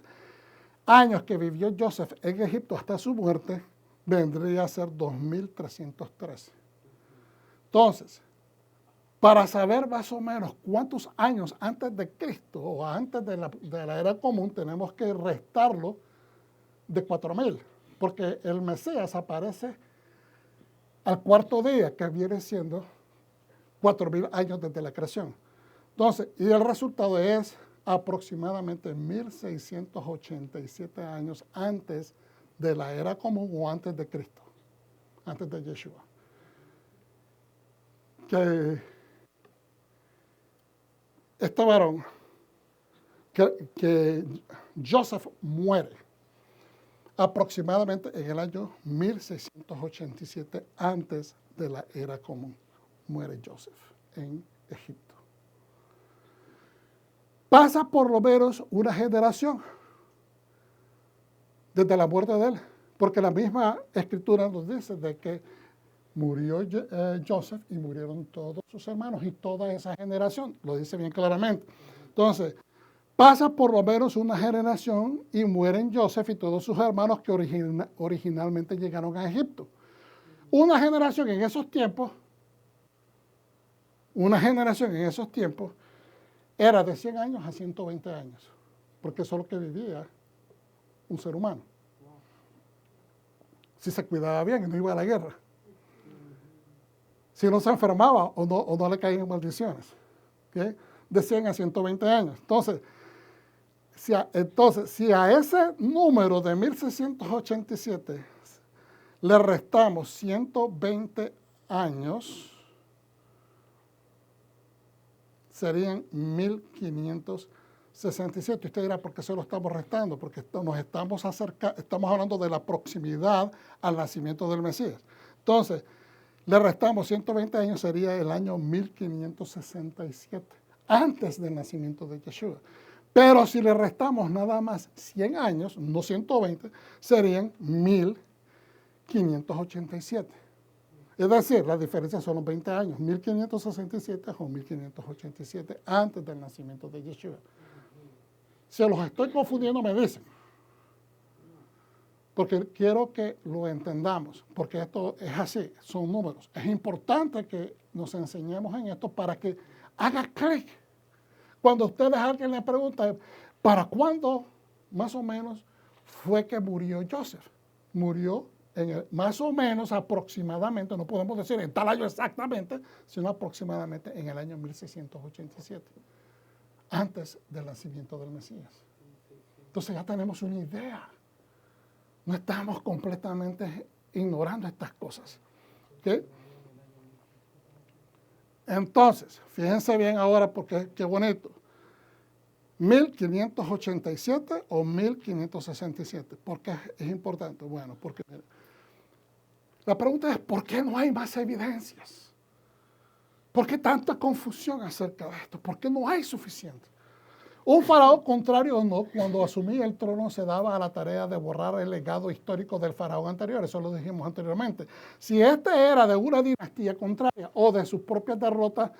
años que vivió Joseph en Egipto hasta su muerte, vendría a ser 2313. Entonces, para saber más o menos cuántos años antes de Cristo o antes de la era común, tenemos que restarlo de 4000, porque el Mesías aparece al cuarto día, que viene siendo 4000 años desde la creación. Entonces, y el resultado es aproximadamente 1687 años antes de la era común o antes de Cristo, antes de Yeshua. Que este varón, que Joseph muere aproximadamente en el año 1687 antes de la era común. Muere Joseph en Egipto. Pasa por lo menos una generación desde la muerte de él, porque la misma escritura nos dice de que murió Joseph y murieron todos sus hermanos y toda esa generación, lo dice bien claramente. Entonces, pasa por lo menos una generación y mueren Joseph y todos sus hermanos que originalmente llegaron a Egipto. Una generación en esos tiempos era de 100 años a 120 años, porque eso es lo que vivía un ser humano. Si se cuidaba bien y no iba a la guerra. Si no se enfermaba o no le caían maldiciones. ¿Okay? De 100 a 120 años. Entonces, si a ese número de 1687 le restamos 120 años, serían 1567. Usted dirá, ¿por qué se lo estamos restando? Porque estamos hablando de la proximidad al nacimiento del Mesías. Entonces, le restamos 120 años, sería el año 1567, antes del nacimiento de Yeshua. Pero si le restamos nada más 100 años, no 120, serían 1587. Es decir, la diferencia son los 20 años, 1567 o 1587, antes del nacimiento de Yeshua. Si los estoy confundiendo, me dicen. Porque quiero que lo entendamos, porque esto es así, son números. Es importante que nos enseñemos en esto para que haga clic. Cuando ustedes alguien le pregunta, ¿para cuándo más o menos fue que murió Joseph? Murió más o menos aproximadamente, no podemos decir en tal año exactamente, sino aproximadamente en el año 1687, antes del nacimiento del Mesías. Entonces ya tenemos una idea. No estamos completamente ignorando estas cosas. ¿Okay? Entonces, fíjense bien ahora porque qué bonito. 1587 o 1567. ¿Por qué es importante? Bueno, porque la pregunta es, ¿por qué no hay más evidencias? ¿Por qué tanta confusión acerca de esto? ¿Por qué no hay suficiente? Un faraón, contrario o no, cuando asumía el trono se daba a la tarea de borrar el legado histórico del faraón anterior, eso lo dijimos anteriormente. Si este era de una dinastía contraria o de sus propias derrotas,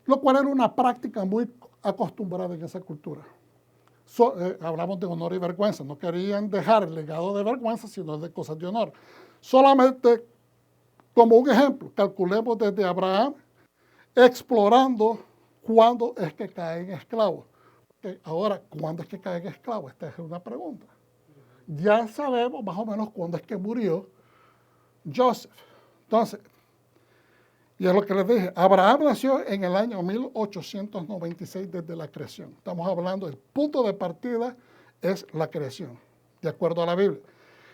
lo cual era una práctica muy acostumbrada en esa cultura. Hablamos de honor y vergüenza, no querían dejar el legado de vergüenza, sino de cosas de honor. Solamente como un ejemplo, calculemos desde Abraham explorando cuándo es que caen esclavos. Ahora, ¿cuándo es que caen esclavos? Esta es una pregunta. Ya sabemos más o menos cuándo es que murió Joseph. Entonces, y es lo que les dije, Abraham nació en el año 1896 desde la creación. Estamos hablando, el punto de partida es la creación, de acuerdo a la Biblia.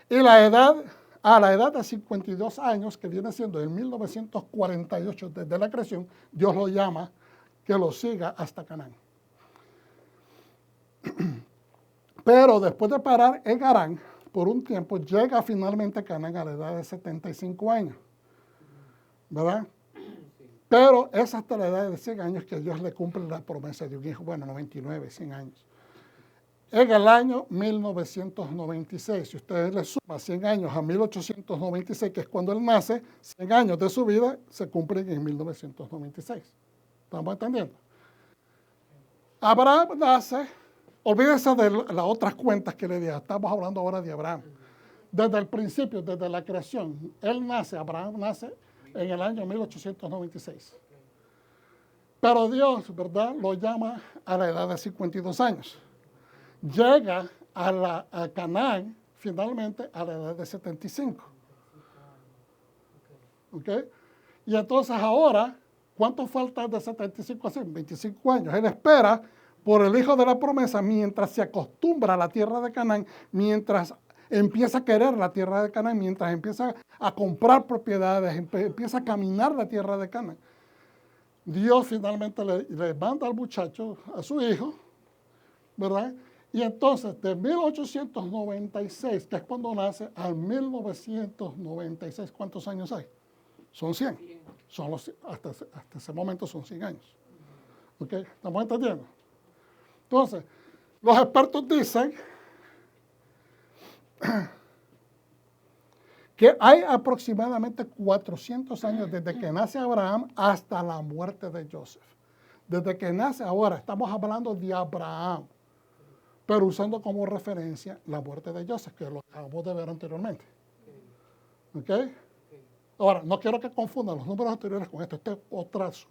Y a la edad de 52 años, que viene siendo en 1948 desde la creación, Dios lo llama que lo siga hasta Canaán. Pero después de parar en Harán por un tiempo, llega finalmente a Canaán a la edad de 75 años. ¿Verdad? Pero es hasta la edad de 100 años que Dios le cumple la promesa de un hijo. Bueno, 99, 100 años. En el año 1996, si ustedes le suman 100 años a 1896, que es cuando él nace, 100 años de su vida se cumplen en 1996. ¿Estamos entendiendo? Abraham nace, olvídense de las otras cuentas que le di, estamos hablando ahora de Abraham. Desde el principio, desde la creación, Abraham nace en el año 1896. Pero Dios, ¿verdad?, lo llama a la edad de 52 años. Llega a Canaán finalmente a la edad de 75. ¿Ok? Y entonces ahora, ¿cuánto falta de 75 a 100? 25 años. Él espera por el hijo de la promesa mientras se acostumbra a la tierra de Canaán, mientras empieza a querer la tierra de Canaán, mientras empieza a comprar propiedades, empieza a caminar la tierra de Canaán. Dios finalmente le manda al muchacho, a su hijo, ¿verdad? Y entonces, de 1896, que es cuando nace, al 1996, ¿cuántos años hay? Son 100. Hasta ese momento son 100 años. ¿Ok? ¿Estamos entendiendo? Entonces, los expertos dicen que hay aproximadamente 400 años desde que nace Abraham hasta la muerte de Joseph. Desde que nace, ahora estamos hablando de Abraham, pero usando como referencia la muerte de Joseph, que lo acabamos de ver anteriormente. ¿Ok? Ahora, no quiero que confundan los números anteriores con esto. Estas otras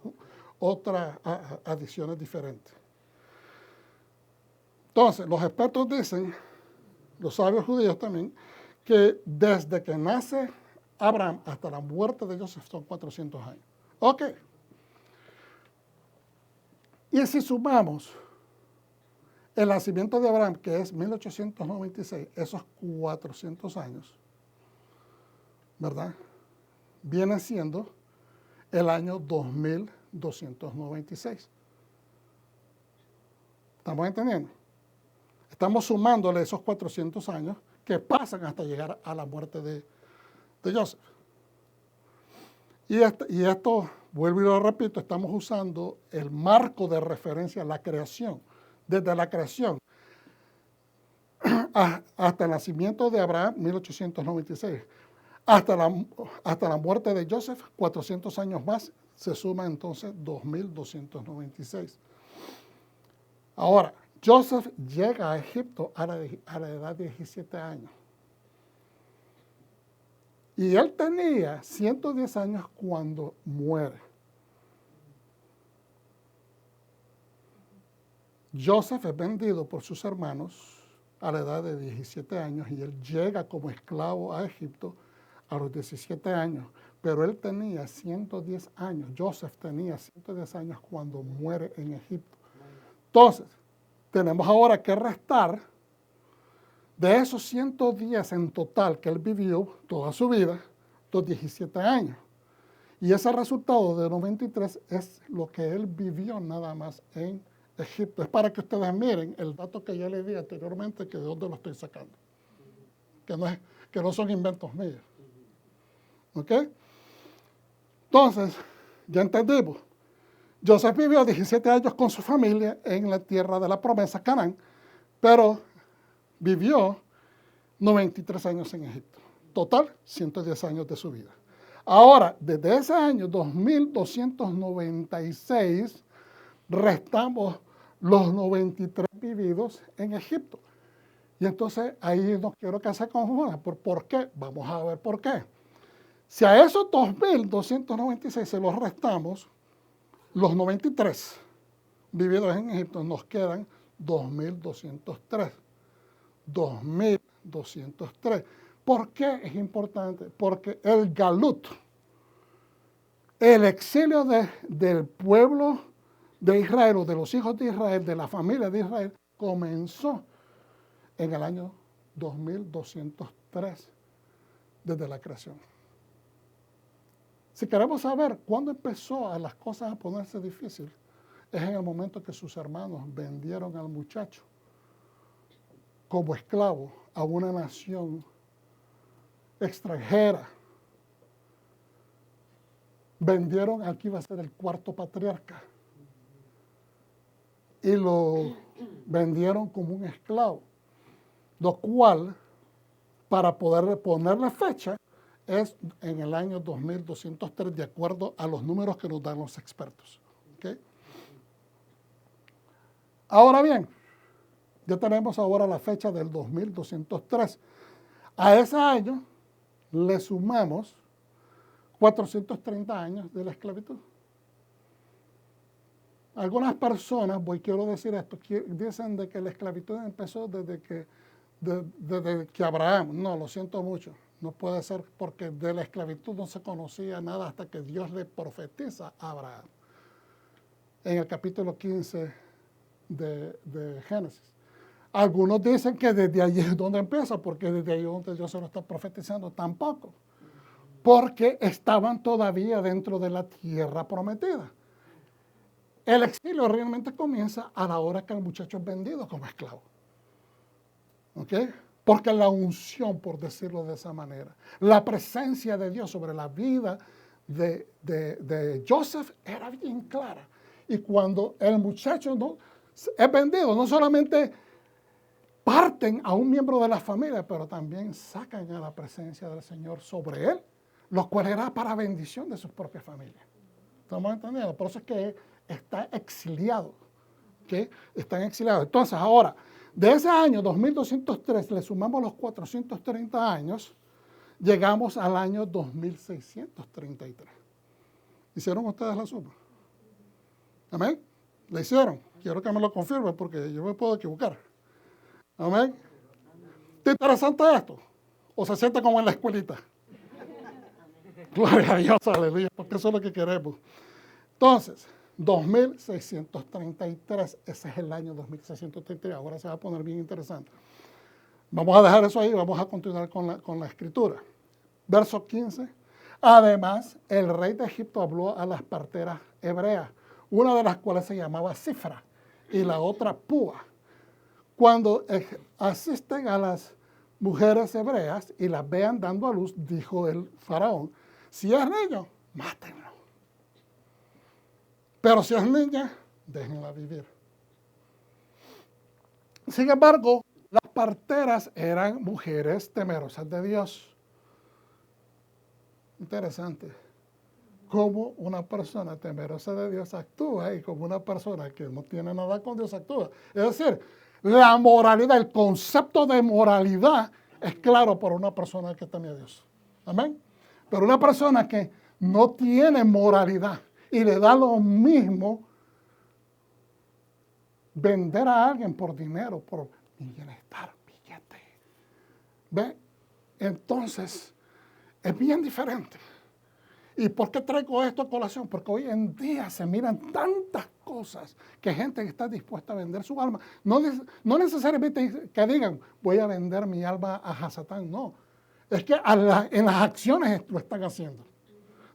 adiciones diferentes. Entonces, los expertos dicen, los sabios judíos también, que desde que nace Abraham hasta la muerte de Joseph son 400 años. Ok. Y si sumamos el nacimiento de Abraham, que es 1896, esos 400 años, ¿verdad?, viene siendo el año 2296. ¿Estamos entendiendo? Estamos sumándole esos 400 años que pasan hasta llegar a la muerte de Joseph. Y esto, vuelvo y lo repito, estamos usando el marco de referencia a la creación. Desde la creación hasta el nacimiento de Abraham, 1896. Hasta la muerte de Joseph, 400 años más, se suma entonces 2296. Ahora, Joseph llega a Egipto a la edad de 17 años. Y él tenía 110 años cuando muere. Joseph es vendido por sus hermanos a la edad de 17 años y él llega como esclavo a Egipto a los 17 años, pero él tenía 110 años. Joseph tenía 110 años cuando muere en Egipto. Entonces, tenemos ahora que restar de esos 110 en total que él vivió toda su vida, los 17 años. Y ese resultado de 93 es lo que él vivió nada más en Egipto. Es para que ustedes miren el dato que ya les di anteriormente, que de dónde lo estoy sacando. Que no son inventos míos. ¿Ok? Entonces, ya entendimos. Joseph vivió 17 años con su familia en la tierra de la promesa, Canaán, pero vivió 93 años en Egipto. Total, 110 años de su vida. Ahora, desde ese año 2296, restamos los 93 vividos en Egipto. Y entonces ahí no quiero que se confundan. ¿Por qué? Vamos a ver por qué. Si a esos 2296 se los restamos, los 93 vividos en Egipto, nos quedan 2203. 2203. ¿Por qué es importante? Porque el galut, el exilio del pueblo de Israel, o de los hijos de Israel, de la familia de Israel, comenzó en el año 2203, desde la creación. Si queremos saber cuándo empezó a las cosas a ponerse difíciles, es en el momento que sus hermanos vendieron al muchacho como esclavo a una nación extranjera. Vendieron al que iba a ser el cuarto patriarca y lo vendieron como un esclavo, lo cual, para poder ponerle fecha, es en el año 2203, de acuerdo a los números que nos dan los expertos. ¿Okay? Ahora bien, ya tenemos ahora la fecha del 2203. A ese año le sumamos 430 años de la esclavitud. Algunas personas, quiero decir esto, dicen de que la esclavitud empezó desde que Abraham. No, lo siento mucho. No puede ser, porque de la esclavitud no se conocía nada hasta que Dios le profetiza a Abraham. En el capítulo 15 de Génesis. Algunos dicen que desde allí es donde empieza, porque desde ahí es donde Dios se lo está profetizando. Tampoco. Porque estaban todavía dentro de la tierra prometida. El exilio realmente comienza a la hora que el muchacho es vendido como esclavo. ¿Ok? Porque la unción, por decirlo de esa manera, la presencia de Dios sobre la vida de Joseph era bien clara. Y cuando el muchacho es vendido, no solamente parten a un miembro de la familia, pero también sacan a la presencia del Señor sobre él, lo cual era para bendición de su propia familia. ¿Estamos entendiendo? Por eso es que está exiliado. ¿Okay? Están exiliados. Entonces, ahora, de ese año 2203, le sumamos los 430 años, llegamos al año 2633. ¿Hicieron ustedes la suma? ¿Amén? ¿La hicieron? Quiero que me lo confirmen porque yo me puedo equivocar. ¿Amén? ¿Te interesante esto? ¿O se siente como en la escuelita? Gloria a Dios, aleluya, porque eso es lo que queremos. Entonces, 2633, ese es el año 2633, ahora se va a poner bien interesante. Vamos a dejar eso ahí, vamos a continuar con la escritura. Verso 15. Además, el rey de Egipto habló a las parteras hebreas, una de las cuales se llamaba Cifra y la otra Púa. Cuando asisten a las mujeres hebreas y las vean dando a luz, dijo el faraón, si es niño, mátenlo. Pero si es niña, déjenla vivir. Sin embargo, las parteras eran mujeres temerosas de Dios. Interesante. Cómo una persona temerosa de Dios actúa y como una persona que no tiene nada con Dios actúa. Es decir, la moralidad, el concepto de moralidad es claro para una persona que teme a Dios. Amén. Pero una persona que no tiene moralidad y le da lo mismo vender a alguien por dinero, por bienestar, billete. ¿Ve? Entonces, es bien diferente. ¿Y por qué traigo esto a colación? Porque hoy en día se miran tantas cosas que gente que está dispuesta a vender su alma. No necesariamente que digan, voy a vender mi alma a Satán. No, es que en las acciones lo están haciendo.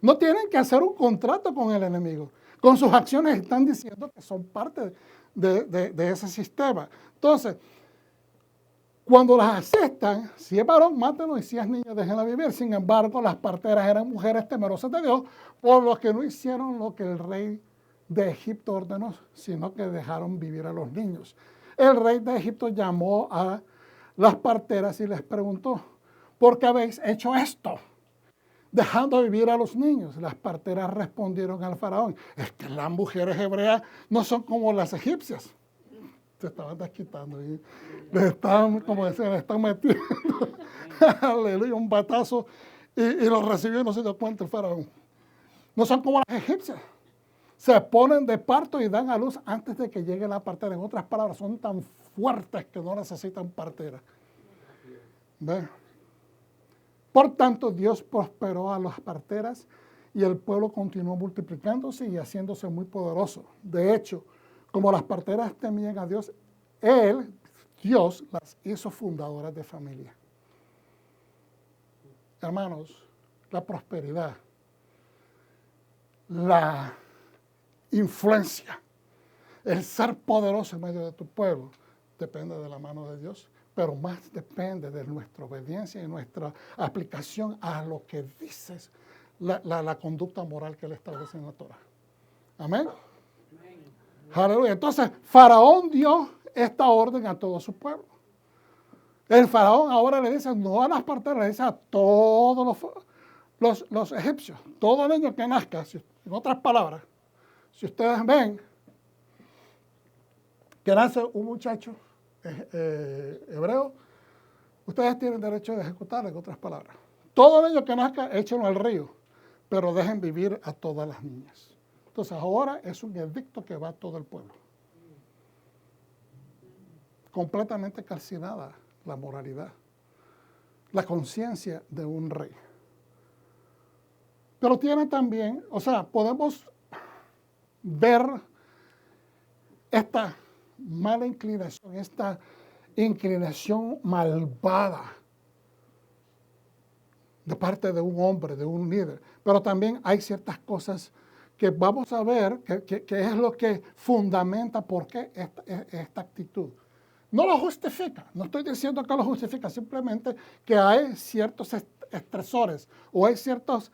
No tienen que hacer un contrato con el enemigo. Con sus acciones están diciendo que son parte de ese sistema. Entonces, cuando las aceptan, si es varón, mátenlo, y si es niña, déjenla vivir. Sin embargo, las parteras eran mujeres temerosas de Dios, por lo que no hicieron lo que el rey de Egipto ordenó, sino que dejaron vivir a los niños. El rey de Egipto llamó a las parteras y les preguntó, ¿por qué habéis hecho esto? Dejando vivir a los niños. Las parteras respondieron al faraón, es que las mujeres hebreas no son como las egipcias. Se estaban desquitando y le estaban, como decían, le están metiendo, aleluya, un batazo y lo recibió y no se dio cuenta el faraón. No son como las egipcias. Se ponen de parto y dan a luz antes de que llegue la partera. En otras palabras, son tan fuertes que no necesitan partera. ¿Ve? Por tanto, Dios prosperó a las parteras y el pueblo continuó multiplicándose y haciéndose muy poderoso. De hecho, como las parteras temían a Dios, Dios, las hizo fundadoras de familia. Hermanos, la prosperidad, la influencia, el ser poderoso en medio de tu pueblo, depende de la mano de Dios, pero más depende de nuestra obediencia y nuestra aplicación a lo que dices, la conducta moral que Él establece en la Torah. Amén. Aleluya. Entonces, Faraón dio esta orden a todo su pueblo. El faraón ahora le dice, no a las parteras, le dice a todos los egipcios, todo niño que nazca, en otras palabras, si ustedes ven que nace un muchacho hebreo, ustedes tienen derecho de ejecutarlo, en otras palabras. Todo niño que nazca, échenlo al río, pero dejen vivir a todas las niñas. Entonces ahora es un edicto que va a todo el pueblo. Completamente calcinada la moralidad, la conciencia de un rey. Pero tiene también, o sea, podemos ver esta mala inclinación, esta inclinación malvada de parte de un hombre, de un líder. Pero también hay ciertas cosas que vamos a ver que es lo que fundamenta por qué esta actitud. No lo justifica, no estoy diciendo que lo justifica, simplemente que hay ciertos estresores o hay ciertas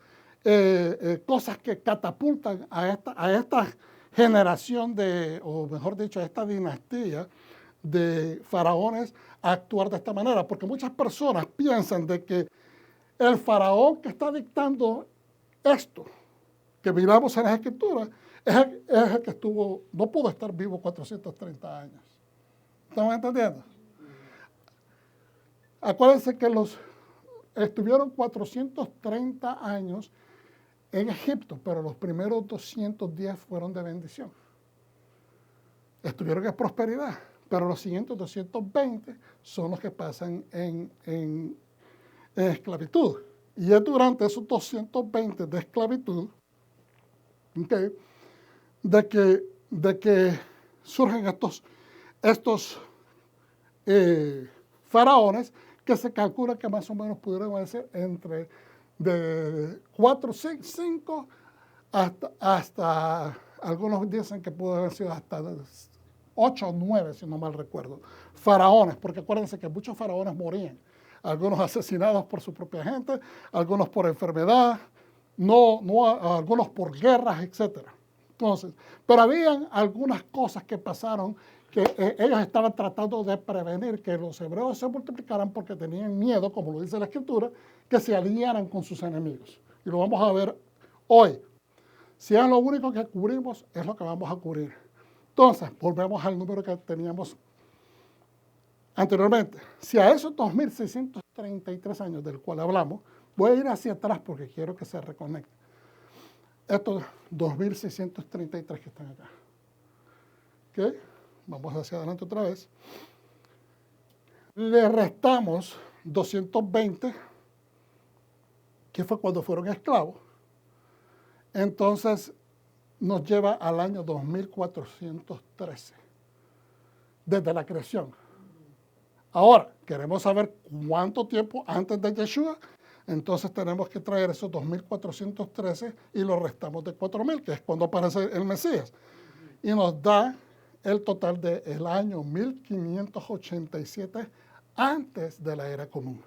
cosas que catapultan a esta generación o mejor dicho, a esta dinastía de faraones a actuar de esta manera. Porque muchas personas piensan de que el faraón que está dictando esto, que miramos en las Escrituras, es el que no pudo estar vivo 430 años. ¿Estamos entendiendo? Acuérdense que estuvieron 430 años en Egipto, pero los primeros 210 fueron de bendición. Estuvieron en prosperidad, pero los siguientes 220 son los que pasan en esclavitud. Y es durante esos 220 de esclavitud, ¿okay?, de que surgen estos faraones que se calcula que más o menos pudieron ser entre de 4, 5 hasta algunos dicen que pudo haber sido hasta 8 o 9, si no mal recuerdo, faraones, porque acuérdense que muchos faraones morían, algunos asesinados por su propia gente, algunos por enfermedad, algunos por guerras, etc. Entonces, pero habían algunas cosas que pasaron que ellos estaban tratando de prevenir que los hebreos se multiplicaran porque tenían miedo, como lo dice la Escritura, que se aliaran con sus enemigos. Y lo vamos a ver hoy. Si es lo único que cubrimos, es lo que vamos a cubrir. Entonces, volvemos al número que teníamos anteriormente. Si a esos 2.633 años del cual hablamos, voy a ir hacia atrás porque quiero que se reconecte. Estos 2.633 que están acá. ¿Ok? Vamos hacia adelante otra vez. Le restamos 220 que fue cuando fueron esclavos. Entonces nos lleva al año 2413, desde la creación. Ahora, queremos saber cuánto tiempo antes de Yeshua, entonces tenemos que traer esos 2413 y lo restamos de 4000, que es cuando aparece el Mesías. Y nos da el total del año 1587 antes de la era común.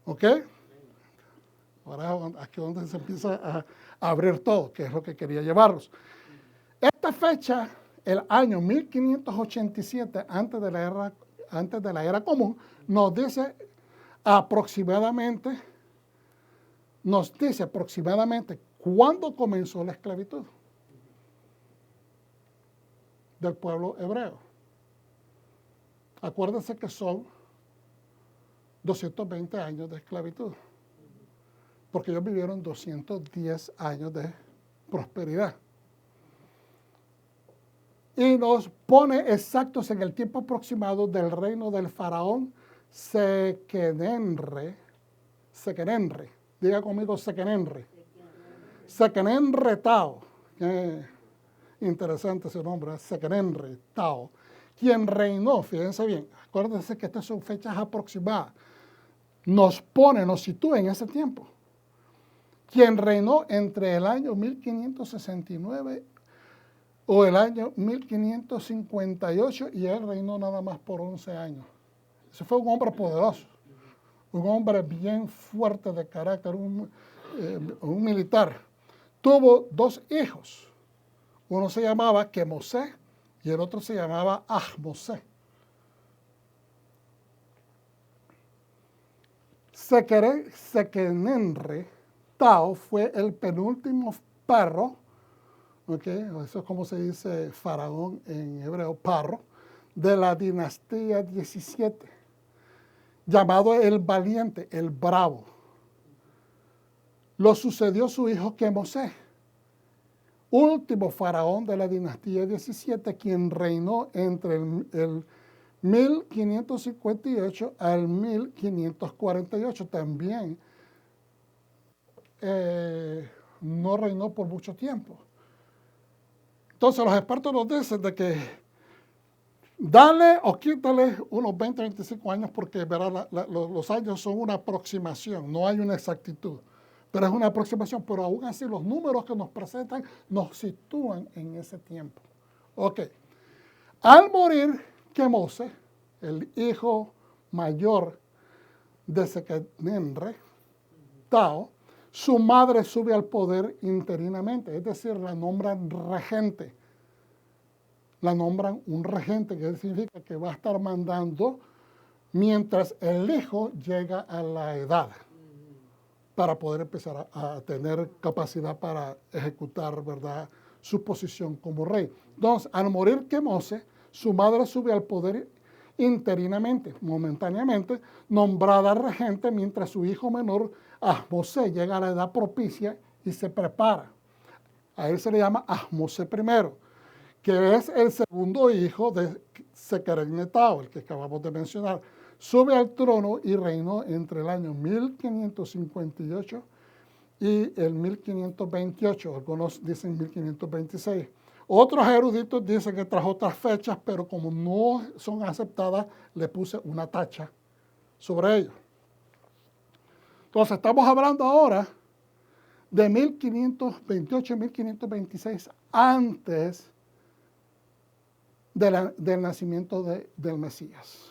¿Ok? Ahora aquí es donde se empieza a abrir todo, que es lo que quería llevarlos. Esta fecha, el año 1587, antes de la era común, nos dice aproximadamente cuándo comenzó la esclavitud del pueblo hebreo. Acuérdense que son 220 años de esclavitud, porque ellos vivieron 210 años de prosperidad. Y nos pone exactos en el tiempo aproximado del reino del faraón Sequenenre. Diga conmigo Sequenenre. Sequenenre Tao. Interesante ese nombre, Sequenenre Tao. Quien reinó, fíjense bien, acuérdense que estas son fechas aproximadas. Nos sitúa en ese tiempo. Quien reinó entre el año 1569 o el año 1558, y él reinó nada más por 11 años. Ese fue un hombre poderoso, un hombre bien fuerte de carácter, un militar. Tuvo 2 hijos. Uno se llamaba Kemosé y el otro se llamaba Ahmosé. Sequenenre Tao fue el penúltimo perro, ¿okay? Eso es como se dice faraón en hebreo, parro, de la dinastía 17, llamado el valiente, el bravo. Lo sucedió su hijo Kemosé, último faraón de la dinastía 17, quien reinó entre el 1558 al 1548. También no reinó por mucho tiempo. Entonces los expertos nos dicen de que dale o quítale unos 20, 25 años, porque ¿verdad? Los años son una aproximación, no hay una exactitud, pero es una aproximación. Pero aún así los números que nos presentan nos sitúan en ese tiempo. Ok. Al morir Kemosé, el hijo mayor de Sequenenre Tao, su madre sube al poder interinamente, es decir, la nombran regente. La nombran un regente, que significa que va a estar mandando mientras el hijo llega a la edad, para poder empezar a tener capacidad para ejecutar, ¿verdad?, su posición como rey. Entonces, al morir Kemosé, su madre sube al poder interinamente, momentáneamente, nombrada regente, mientras su hijo menor, Ahmosé, llega a la edad propicia y se prepara. A él se le llama Ahmosé I, que es el segundo hijo de Sequenenre Tao, el que acabamos de mencionar. Sube al trono y reinó entre el año 1558 y el 1528. Algunos dicen 1526. Otros eruditos dicen que tras otras fechas, pero como no son aceptadas, le puse una tacha sobre ello. Entonces, estamos hablando ahora de 1528 y 1526, antes del nacimiento del Mesías.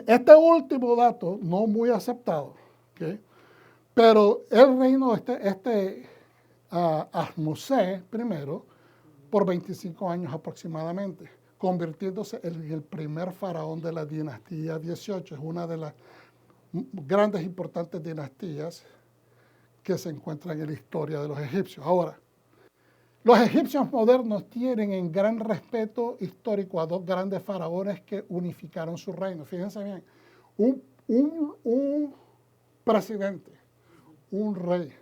Este último dato, no muy aceptado, ¿okay? Pero él reinó Ahmosé I por 25 años aproximadamente, convirtiéndose en el primer faraón de la dinastía 18. Es una de las grandes, importantes dinastías que se encuentran en la historia de los egipcios. Ahora, los egipcios modernos tienen en gran respeto histórico a 2 grandes faraones que unificaron su reino. Fíjense bien, un presidente, un rey,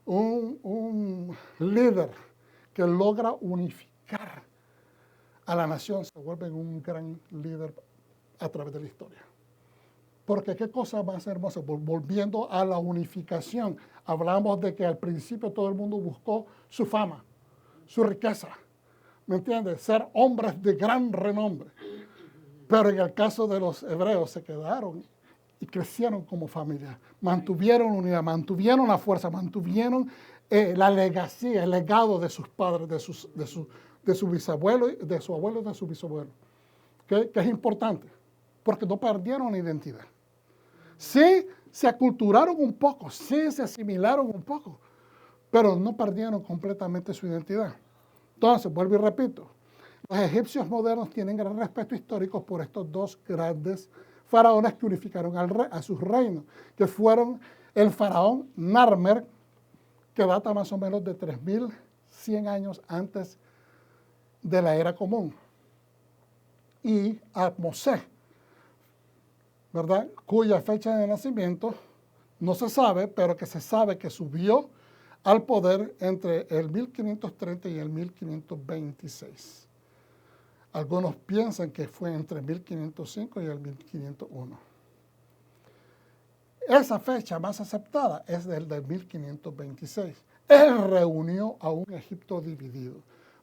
un líder que logra unificar a la nación, se vuelve un gran líder a través de la historia. Porque qué cosa más hermosa, volviendo a la unificación, hablamos de que al principio todo el mundo buscó su fama, su riqueza, ¿me entiendes? Ser hombres de gran renombre. Pero en el caso de los hebreos se quedaron y crecieron como familia, mantuvieron unidad, mantuvieron la fuerza, mantuvieron la legacía, el legado de sus padres, de su bisabuelo, de su abuelo y de su bisabuelo, que es importante, porque no perdieron la identidad. Sí se aculturaron un poco, sí se asimilaron un poco, pero no perdieron completamente su identidad. Entonces, vuelvo y repito, los egipcios modernos tienen gran respeto histórico por estos dos grandes faraones que unificaron a sus reinos, que fueron el faraón Narmer, que data más o menos de 3100 años antes de la era común, y Ahmosé, ¿verdad? Cuya fecha de nacimiento no se sabe, pero que se sabe que subió al poder entre el 1530 y el 1526. Algunos piensan que fue entre el 1505 y el 1501. Esa fecha más aceptada es del 1526. Él reunió a un Egipto dividido.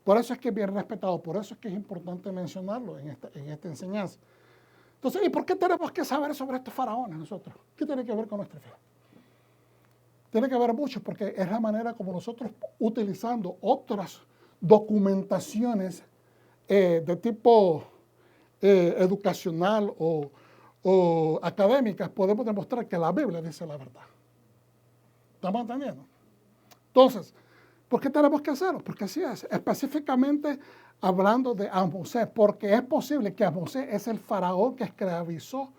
Por eso es que es bien respetado, por eso es que es importante mencionarlo en esta enseñanza. Entonces, ¿y por qué tenemos que saber sobre estos faraones nosotros? ¿Qué tiene que ver con nuestra fe? Tiene que ver mucho porque es la manera como nosotros, utilizando otras documentaciones de tipo educacional o académicas, podemos demostrar que la Biblia dice la verdad. ¿Estamos entendiendo? Entonces, ¿por qué tenemos que hacerlo? Porque así es. Específicamente hablando de Ahmosé, porque es posible que Ahmosé es el faraón que esclavizó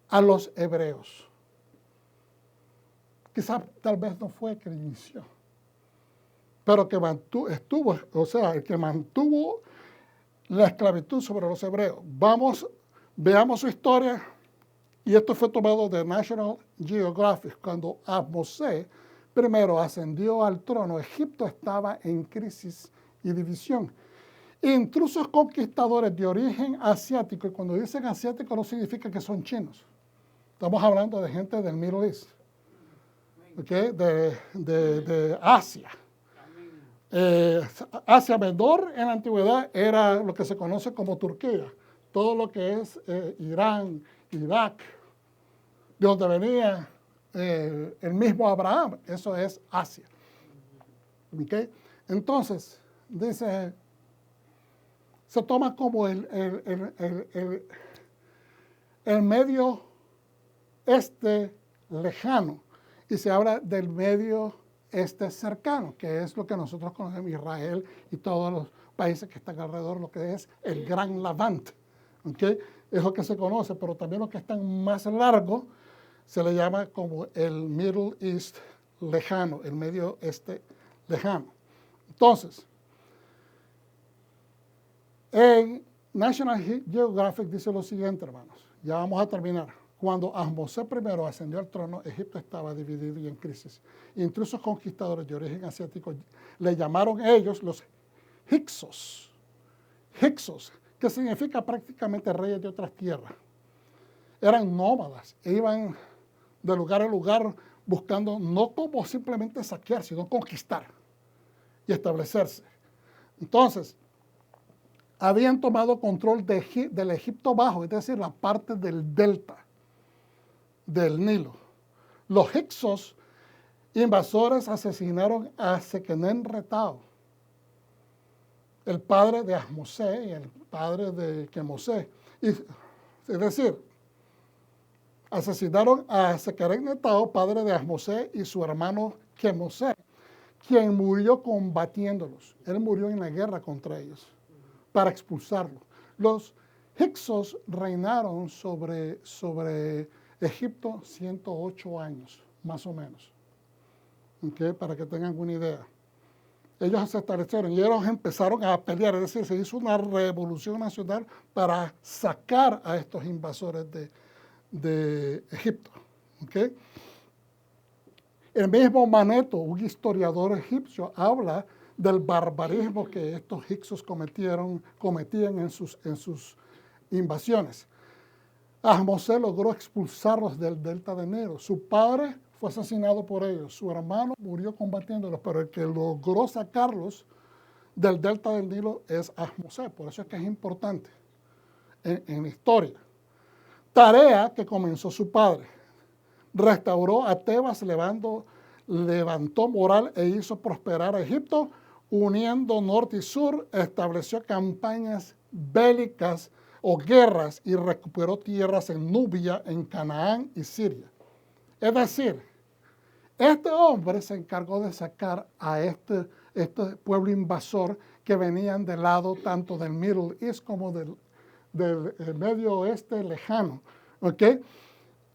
a los hebreos. Quizás tal vez no fue el que inició, pero que el que mantuvo la esclavitud sobre los hebreos. Veamos su historia, y esto fue tomado de National Geographic. Cuando Ahmosé primero ascendió al trono, Egipto estaba en crisis y división. Intrusos conquistadores de origen asiático, y cuando dicen asiático no significa que son chinos. Estamos hablando de gente del Middle East, ¿okay? de Asia. Asia Menor en la antigüedad era lo que se conoce como Turquía. Todo lo que es Irán, Irak, de donde venía el mismo Abraham, eso es Asia. ¿Okay? Entonces, dice, se toma como el medio este lejano y se habla del medio este cercano, que es lo que nosotros conocemos, Israel y todos los países que están alrededor, lo que es el Gran Levante. ¿Okay? Es lo que se conoce, pero también los que están más largos se le llama como el Middle East lejano, el medio este lejano. Entonces, en National Geographic dice lo siguiente, hermanos, ya vamos a terminar. Cuando Ahmosé I ascendió al trono, Egipto estaba dividido y en crisis. Intrusos conquistadores de origen asiático le llamaron ellos los Hyksos. Hyksos, que significa prácticamente reyes de otras tierras. Eran nómadas, e iban de lugar a lugar buscando no como simplemente saquear, sino conquistar y establecerse. Entonces, habían tomado control del Egipto Bajo, es decir, la parte del delta del Nilo. Los Hyksos invasores asesinaron a Sequenén Retao, el padre de Ahmosé y el padre de Quemosé. Es decir, asesinaron a Sequenén Retao, padre de Ahmosé, y su hermano Quemosé, quien murió combatiéndolos. Él murió en la guerra contra ellos para expulsarlos. Los Hyksos reinaron sobre Egipto 108 años, más o menos. ¿Okay? Para que tengan una idea. Ellos se establecieron y ellos empezaron a pelear, es decir, se hizo una revolución nacional para sacar a estos invasores de Egipto. ¿Okay? El mismo Maneto, un historiador egipcio, habla del barbarismo que estos Hyksos cometían en sus invasiones. Ahmose logró expulsarlos del delta de Nilo. Su padre fue asesinado por ellos. Su hermano murió combatiéndolos, pero el que logró sacarlos del delta del Nilo es Ahmose. Por eso es que es importante en la historia. Tarea que comenzó su padre. Restauró a Tebas, levantó moral e hizo prosperar a Egipto, uniendo norte y sur, estableció campañas bélicas o guerras y recuperó tierras en Nubia, en Canaán y Siria. Es decir, este hombre se encargó de sacar a este pueblo invasor que venían del lado tanto del Middle East como del Medio Oeste lejano. ¿Ok?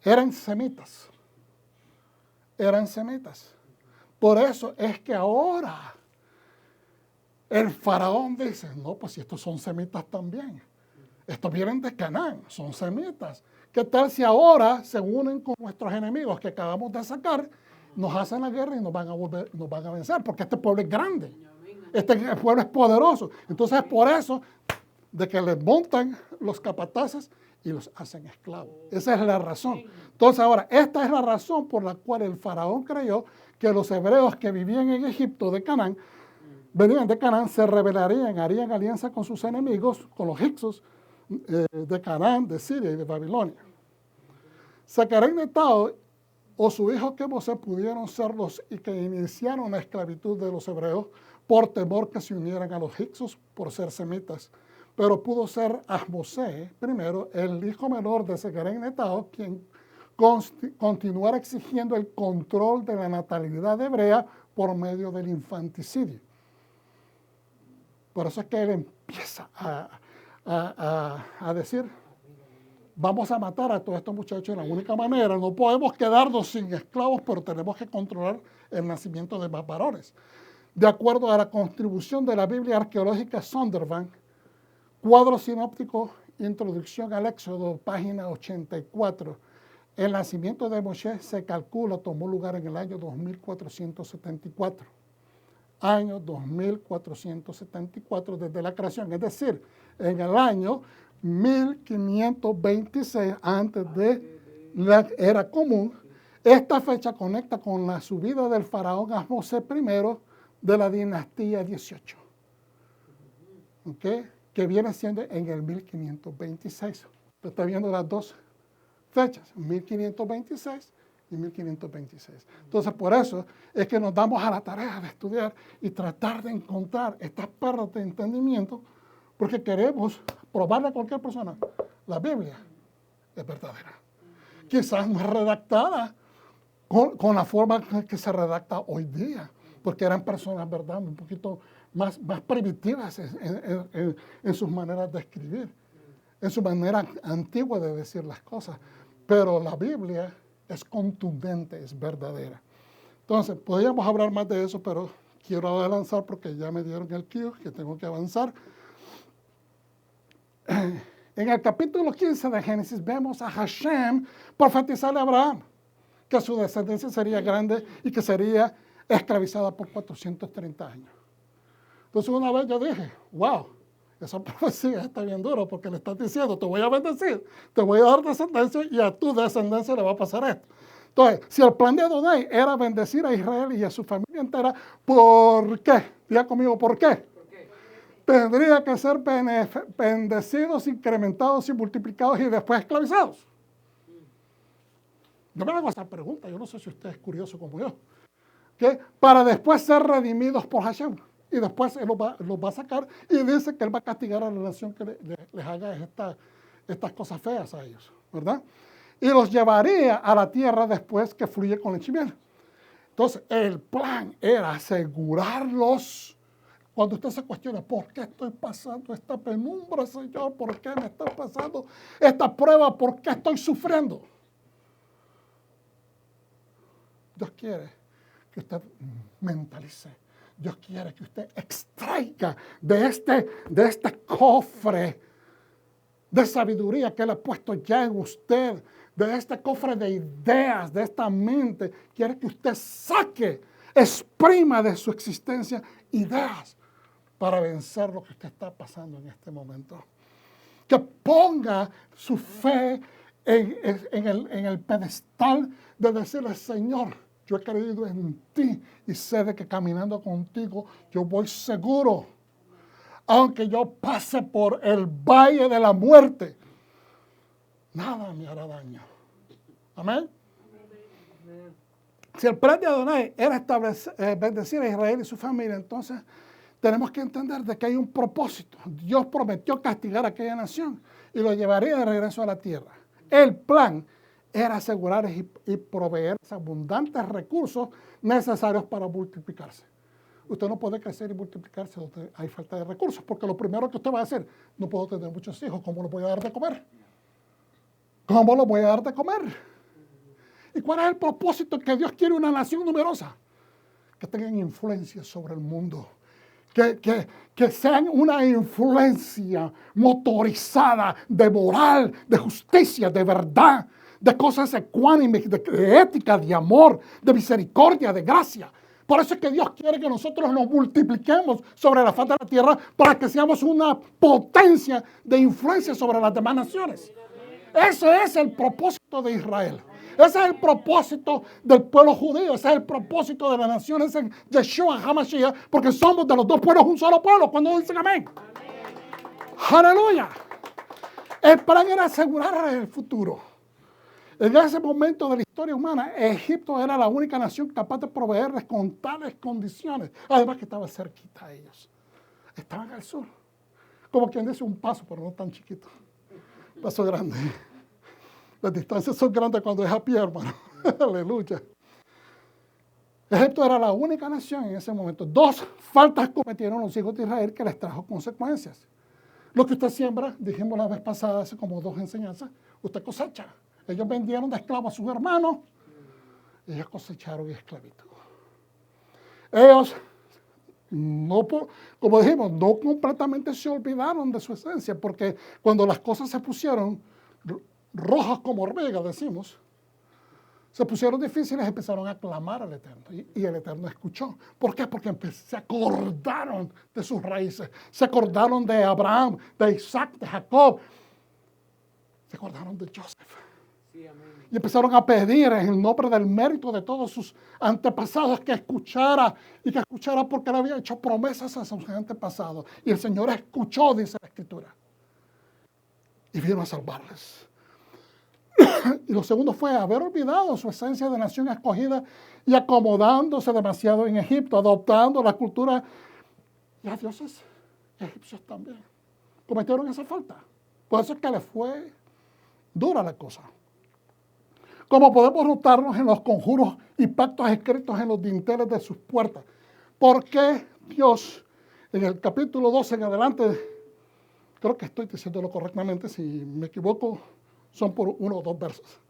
Eran semitas. Eran semitas. Por eso es que ahora el faraón dice, no, pues si estos son semitas también. Estos vienen de Canaán, son semitas. ¿Qué tal si ahora se unen con nuestros enemigos que acabamos de sacar, nos hacen la guerra y nos van a vencer? Porque este pueblo es grande. Este pueblo es poderoso. Entonces, por eso, de que les montan los capataces y los hacen esclavos. Esa es la razón. Entonces, ahora, esta es la razón por la cual el faraón creyó que los hebreos que vivían en Egipto de Canaán, venían de Canaán, se rebelarían, harían alianza con sus enemigos, con los hicsos de Canaán, de Siria y de Babilonia. Secarenetao o su hijo Quemose pudieron ser los que iniciaron la esclavitud de los hebreos por temor que se unieran a los hicsos por ser semitas. Pero pudo ser Ahmose, primero, el hijo menor de Secarenetao, quien continuara exigiendo el control de la natalidad hebrea por medio del infanticidio. Por eso es que él empieza a decir, vamos a matar a todos estos muchachos de la única manera. No podemos quedarnos sin esclavos, pero tenemos que controlar el nacimiento de más varones. De acuerdo a la contribución de la Biblia arqueológica Zondervan, cuadro sinóptico, introducción al Éxodo, página 84, el nacimiento de Moshe se calcula, tomó lugar en el año 2474. Año 2474 desde la creación, es decir, en el año 1526 antes de la era común. Esta fecha conecta con la subida del faraón Ahmose I de la dinastía 18, ¿okay? Que viene siendo en el 1526. Usted está viendo las dos fechas, 1526 y 1526. Entonces, por eso es que nos damos a la tarea de estudiar y tratar de encontrar estas perlas de entendimiento, porque queremos probarle a cualquier persona. La Biblia es verdadera. Quizás no es redactada con la forma que se redacta hoy día, porque eran personas, ¿verdad?, un poquito más primitivas en sus maneras de escribir, en su manera antigua de decir las cosas. Pero la Biblia es contundente, es verdadera. Entonces, podríamos hablar más de eso, pero quiero avanzar porque ya me dieron el cue que tengo que avanzar. En el capítulo 15 de Génesis vemos a Hashem profetizarle a Abraham que su descendencia sería grande y que sería esclavizada por 430 años. Entonces una vez yo dije, wow, esa profecía está bien dura porque le estás diciendo, te voy a bendecir, te voy a dar descendencia y a tu descendencia le va a pasar esto. Entonces, si el plan de Adonai era bendecir a Israel y a su familia entera, ¿por qué? Diga conmigo, ¿por qué? Tendría que ser bendecidos, incrementados y multiplicados y después esclavizados. Yo me hago esa pregunta, yo no sé si usted es curioso como yo. ¿Okay? Para después ser redimidos por Hashem. Y después Él los va a sacar y dice que Él va a castigar a la nación que les haga estas cosas feas a ellos, ¿verdad? Y los llevaría a la tierra después que fluye con leche y miel. Entonces, el plan era asegurarlos. Cuando usted se cuestiona, ¿por qué estoy pasando esta penumbra, Señor? ¿Por qué me está pasando esta prueba? ¿Por qué estoy sufriendo? Dios quiere que usted mentalice. Dios quiere que usted extraiga de este cofre de sabiduría que Él ha puesto ya en usted, de este cofre de ideas, de esta mente. Quiere que usted saque, exprima de su existencia ideas para vencer lo que usted está pasando en este momento. Que ponga su fe en el pedestal de decirle, Señor, yo he creído en ti y sé de que caminando contigo yo voy seguro. Aunque yo pase por el valle de la muerte, nada me hará daño. Amén. Si el plan de Adonai era bendecir a Israel y su familia, entonces tenemos que entender de que hay un propósito. Dios prometió castigar a aquella nación y lo llevaría de regreso a la tierra. El plan era asegurar y proveer abundantes recursos necesarios para multiplicarse. Usted no puede crecer y multiplicarse donde hay falta de recursos, porque lo primero que usted va a hacer, no puedo tener muchos hijos, ¿cómo los voy a dar de comer? ¿Cómo los voy a dar de comer? ¿Y cuál es el propósito que Dios quiere una nación numerosa? Que tengan influencia sobre el mundo. Que sean una influencia motorizada de moral, de justicia, de verdad, de cosas ecuánimes, de ética, de amor, de misericordia, de gracia. Por eso es que Dios quiere que nosotros nos multipliquemos sobre la faz de la tierra para que seamos una potencia de influencia sobre las demás naciones. Ese es el propósito de Israel. Ese es el propósito del pueblo judío. Ese es el propósito de las naciones en Yeshua HaMashiach, porque somos de los dos pueblos un solo pueblo. Cuando dicen amén. Aleluya. El plan era asegurar el futuro. En ese momento de la historia humana, Egipto era la única nación capaz de proveerles con tales condiciones. Además que estaba cerquita a ellos. Estaban al sur. Como quien dice un paso, pero no tan chiquito. Paso grande. Las distancias son grandes cuando es a pie, hermano. Aleluya. Egipto era la única nación en ese momento. Dos faltas cometieron los hijos de Israel que les trajo consecuencias. Lo que usted siembra, dijimos la vez pasada, hace como 2 enseñanzas, usted cosecha. Ellos vendieron de esclavos a sus hermanos y ellos cosecharon esclavitud. Ellos, como dijimos, no completamente se olvidaron de su esencia, porque cuando las cosas se pusieron rojas como hormigas, decimos, se pusieron difíciles, empezaron a clamar al Eterno. Y el Eterno escuchó. ¿Por qué? Porque se acordaron de sus raíces. Se acordaron de Abraham, de Isaac, de Jacob. Se acordaron de Joseph. Sí, y empezaron a pedir en el nombre del mérito de todos sus antepasados que escuchara porque le había hecho promesas a sus antepasados. Y el Señor escuchó, dice la Escritura. Y vino a salvarles. Y lo segundo fue haber olvidado su esencia de nación escogida y acomodándose demasiado en Egipto, adoptando la cultura. Y a dioses egipcios también cometieron esa falta. Por eso es que les fue dura la cosa. Como podemos notarnos en los conjuros y pactos escritos en los dinteles de sus puertas. ¿Por qué Dios, en el capítulo 12 en adelante, creo que estoy diciéndolo correctamente, si me equivoco, son por 1 o 2 versos.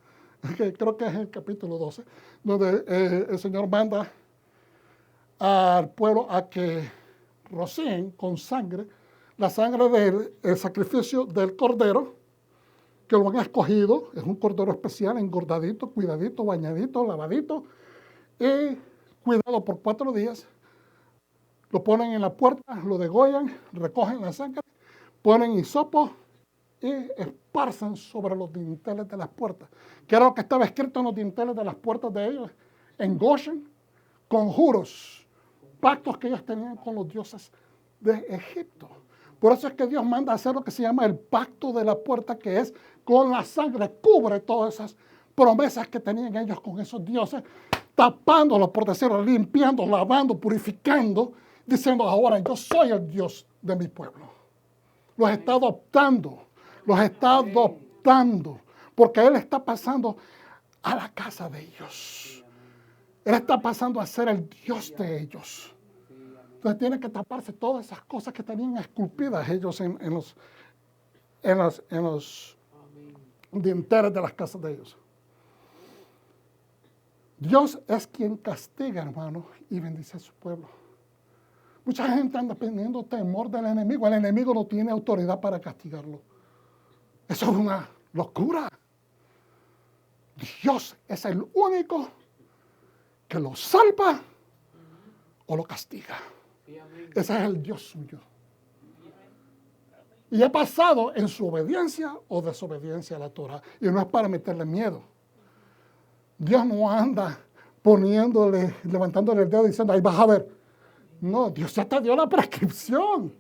Creo que es el capítulo 12, donde el Señor manda al pueblo a que rocíen con sangre, la sangre del sacrificio del cordero, que lo han escogido, es un cordero especial, engordadito, cuidadito, bañadito, lavadito, y cuidado por 4 días. Lo ponen en la puerta, lo degollan, recogen la sangre, ponen hisopo y esparcen sobre los dinteles de las puertas, que era lo que estaba escrito en los dinteles de las puertas de ellos, en Goshen, conjuros, pactos que ellos tenían con los dioses de Egipto. Por eso es que Dios manda a hacer lo que se llama el pacto de la puerta, que es con la sangre, cubre todas esas promesas que tenían ellos con esos dioses, tapándolos, por decirlo, limpiando, lavando, purificando, diciendo, ahora yo soy el Dios de mi pueblo. Los está adoptando. Los está adoptando, porque Él está pasando a la casa de ellos. Él está pasando a ser el Dios de ellos. Entonces tiene que taparse todas esas cosas que tenían esculpidas ellos en los dinteles de las casas de ellos. Dios es quien castiga, hermano, y bendice a su pueblo. Mucha gente anda teniendo temor del enemigo. El enemigo no tiene autoridad para castigarlo. Eso es una locura. Dios es el único que lo salva o lo castiga. Ese es el Dios suyo. Y he pasado en su obediencia o desobediencia a la Torah. Y no es para meterle miedo. Dios no anda levantándole el dedo diciendo, ahí vas a ver. No, Dios ya te dio la prescripción.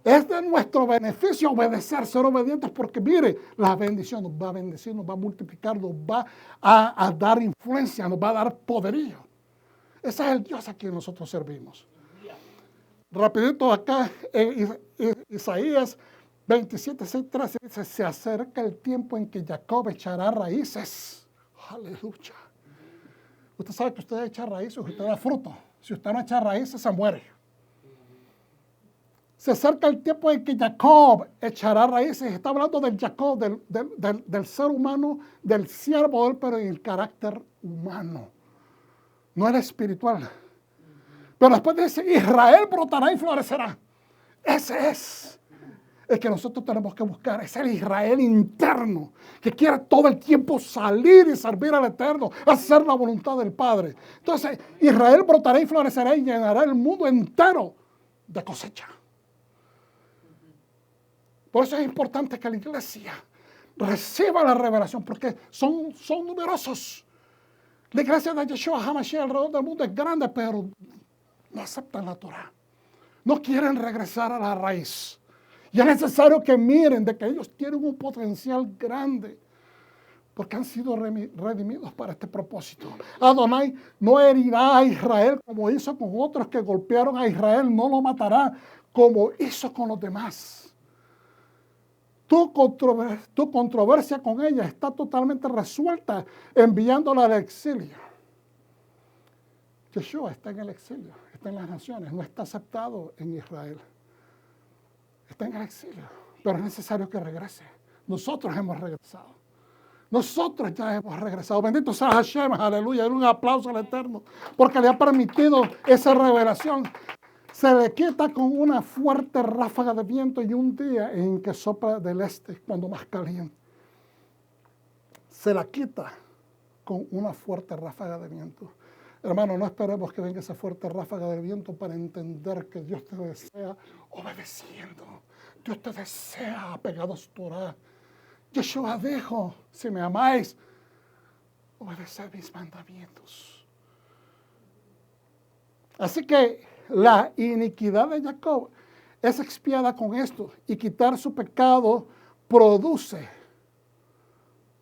Es de nuestro beneficio obedecer, ser obedientes, porque mire, la bendición nos va a bendecir, nos va a multiplicar, nos va a dar influencia, nos va a dar poderío. Ese es el Dios a quien nosotros servimos. Rapidito acá, en Isaías 27, 6, 13, dice, se acerca el tiempo en que Jacob echará raíces. Aleluya. Usted sabe que usted echa raíces, usted da fruto. Si usted no echa raíces, se muere. Se acerca el tiempo en que Jacob echará raíces. Está hablando del Jacob, del ser humano, del siervo de él, pero en el carácter humano. No el espiritual. Pero después dice, Israel brotará y florecerá. Ese es el que nosotros tenemos que buscar. Es el Israel interno, que quiere todo el tiempo salir y servir al Eterno, hacer la voluntad del Padre. Entonces, Israel brotará y florecerá y llenará el mundo entero de cosecha. Por eso es importante que la iglesia reciba la revelación, porque son numerosos. La iglesia de Yeshua HaMashiach alrededor del mundo es grande, pero no aceptan la Torah. No quieren regresar a la raíz. Y es necesario que miren de que ellos tienen un potencial grande, porque han sido redimidos para este propósito. Adonai no herirá a Israel como hizo con otros que golpearon a Israel, no lo matará como hizo con los demás. Tu controversia con ella está totalmente resuelta, enviándola al exilio. Yeshua está en el exilio, está en las naciones, no está aceptado en Israel. Está en el exilio, pero es necesario que regrese. Nosotros hemos regresado. Nosotros ya hemos regresado. Bendito sea Hashem, aleluya. Un aplauso al Eterno, porque le ha permitido esa revelación. Se le quita con una fuerte ráfaga de viento y un día en que sopla del este, cuando más caliente. Se la quita con una fuerte ráfaga de viento. Hermano, no esperemos que venga esa fuerte ráfaga de viento para entender que Dios te desea obedeciendo. Dios te desea apegado a su Torah. Yeshua dijo, si me amáis, obedeced mis mandamientos. Así que la iniquidad de Jacob es expiada con esto, y quitar su pecado produce.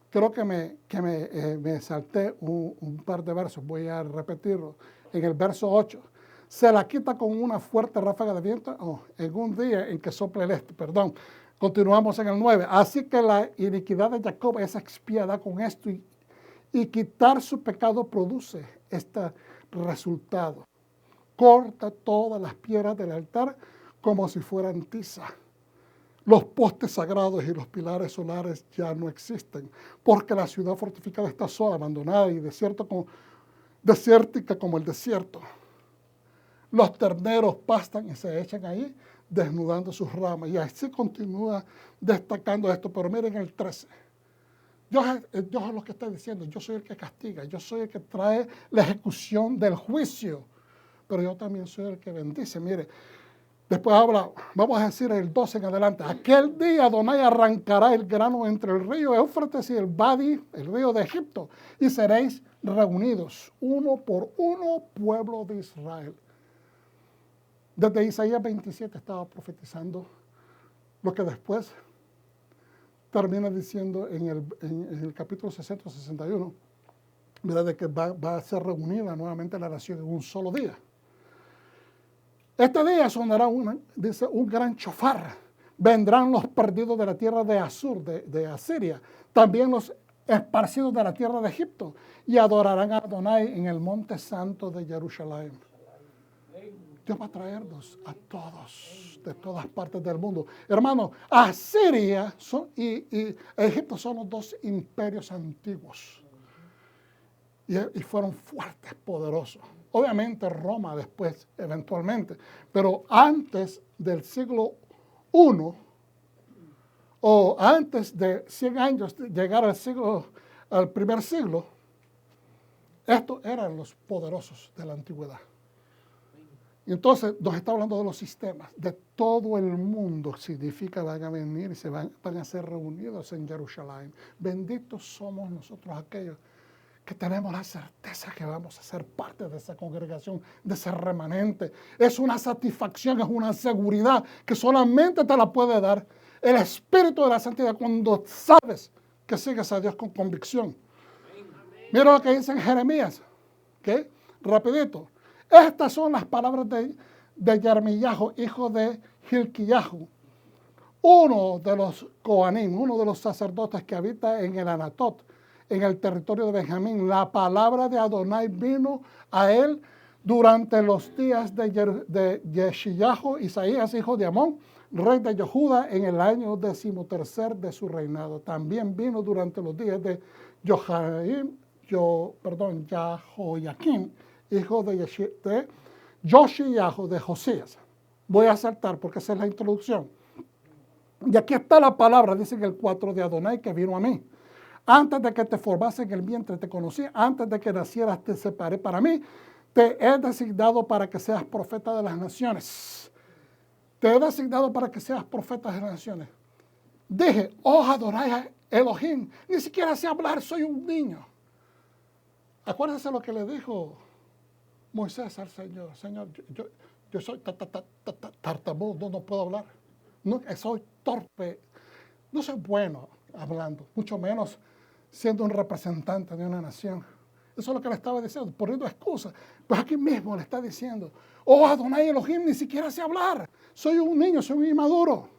Creo que me salté un par de versos, voy a repetirlo. En el verso 8, se la quita con una fuerte ráfaga de viento, en un día en que sopla el este, perdón. Continuamos en el 9. Así que la iniquidad de Jacob es expiada con esto, y quitar su pecado produce este resultado. Corta todas las piedras del altar como si fueran tiza. Los postes sagrados y los pilares solares ya no existen, porque la ciudad fortificada está sola, abandonada y desértica como el desierto. Los terneros pastan y se echan ahí, desnudando sus ramas. Y así continúa destacando esto. Pero miren el 13. Dios es lo que está diciendo. Yo soy el que castiga. Yo soy el que trae la ejecución del juicio. Pero yo también soy el que bendice. Mire, después habla, vamos a decir el 12 en adelante. Aquel día Adonai arrancará el grano entre el río Éufrates y el Badi, el río de Egipto, y seréis reunidos, uno por uno, pueblo de Israel. Desde Isaías 27 estaba profetizando lo que después termina diciendo en el capítulo 60-61, ¿verdad? De que va a ser reunida nuevamente la nación en un solo día. Este día sonará dice, un gran chofar. Vendrán los perdidos de la tierra de Asur, de Asiria, también los esparcidos de la tierra de Egipto, y adorarán a Adonai en el monte santo de Jerusalén. Dios va a traernos a todos, de todas partes del mundo. Hermano, Asiria y Egipto son los dos imperios antiguos. Y fueron fuertes, poderosos. Obviamente Roma después, eventualmente. Pero antes del siglo I, o antes de 100 años, de llegar al primer siglo, estos eran los poderosos de la antigüedad. Entonces, nos está hablando de los sistemas, de todo el mundo. Significa van a venir y van a ser reunidos en Jerusalén. Benditos somos nosotros aquellos que tenemos la certeza que vamos a ser parte de esa congregación, de ese remanente. Es una satisfacción, es una seguridad que solamente te la puede dar el Espíritu de la Santidad cuando sabes que sigues a Dios con convicción. Mira lo que dice en Jeremías, ¿ok? Rapidito. Estas son las palabras de Yermiyahu, hijo de Hilkiyahu, uno de los Coanim, uno de los sacerdotes que habita en el Anatot, en el territorio de Benjamín. La palabra de Adonai vino a él durante los días de Yeshiyahu, Isaías, hijo de Amón, rey de Yehuda, en el año 13 de su reinado. También vino durante los días de Yahoyakim, hijo de Yoshiyahu, de Josías. Voy a saltar porque esa es la introducción. Y aquí está la palabra, dice en el 4 de Adonai, que vino a mí. Antes de que te formase en el vientre te conocí, antes de que nacieras te separé para mí. Te he designado para que seas profeta de las naciones. Te he designado para que seas profeta de las naciones. Dije, oh Adonai Elohim, ni siquiera sé hablar, soy un niño. Acuérdense lo que le dijo Moisés al Señor. Señor, yo soy tartamudo, no puedo hablar. No, soy torpe, no soy bueno hablando, mucho menos siendo un representante de una nación. Eso es lo que le estaba diciendo, poniendo excusas. Pues aquí mismo le está diciendo, oh Adonai Elohim, ni siquiera sé hablar. Soy un niño, soy muy inmaduro.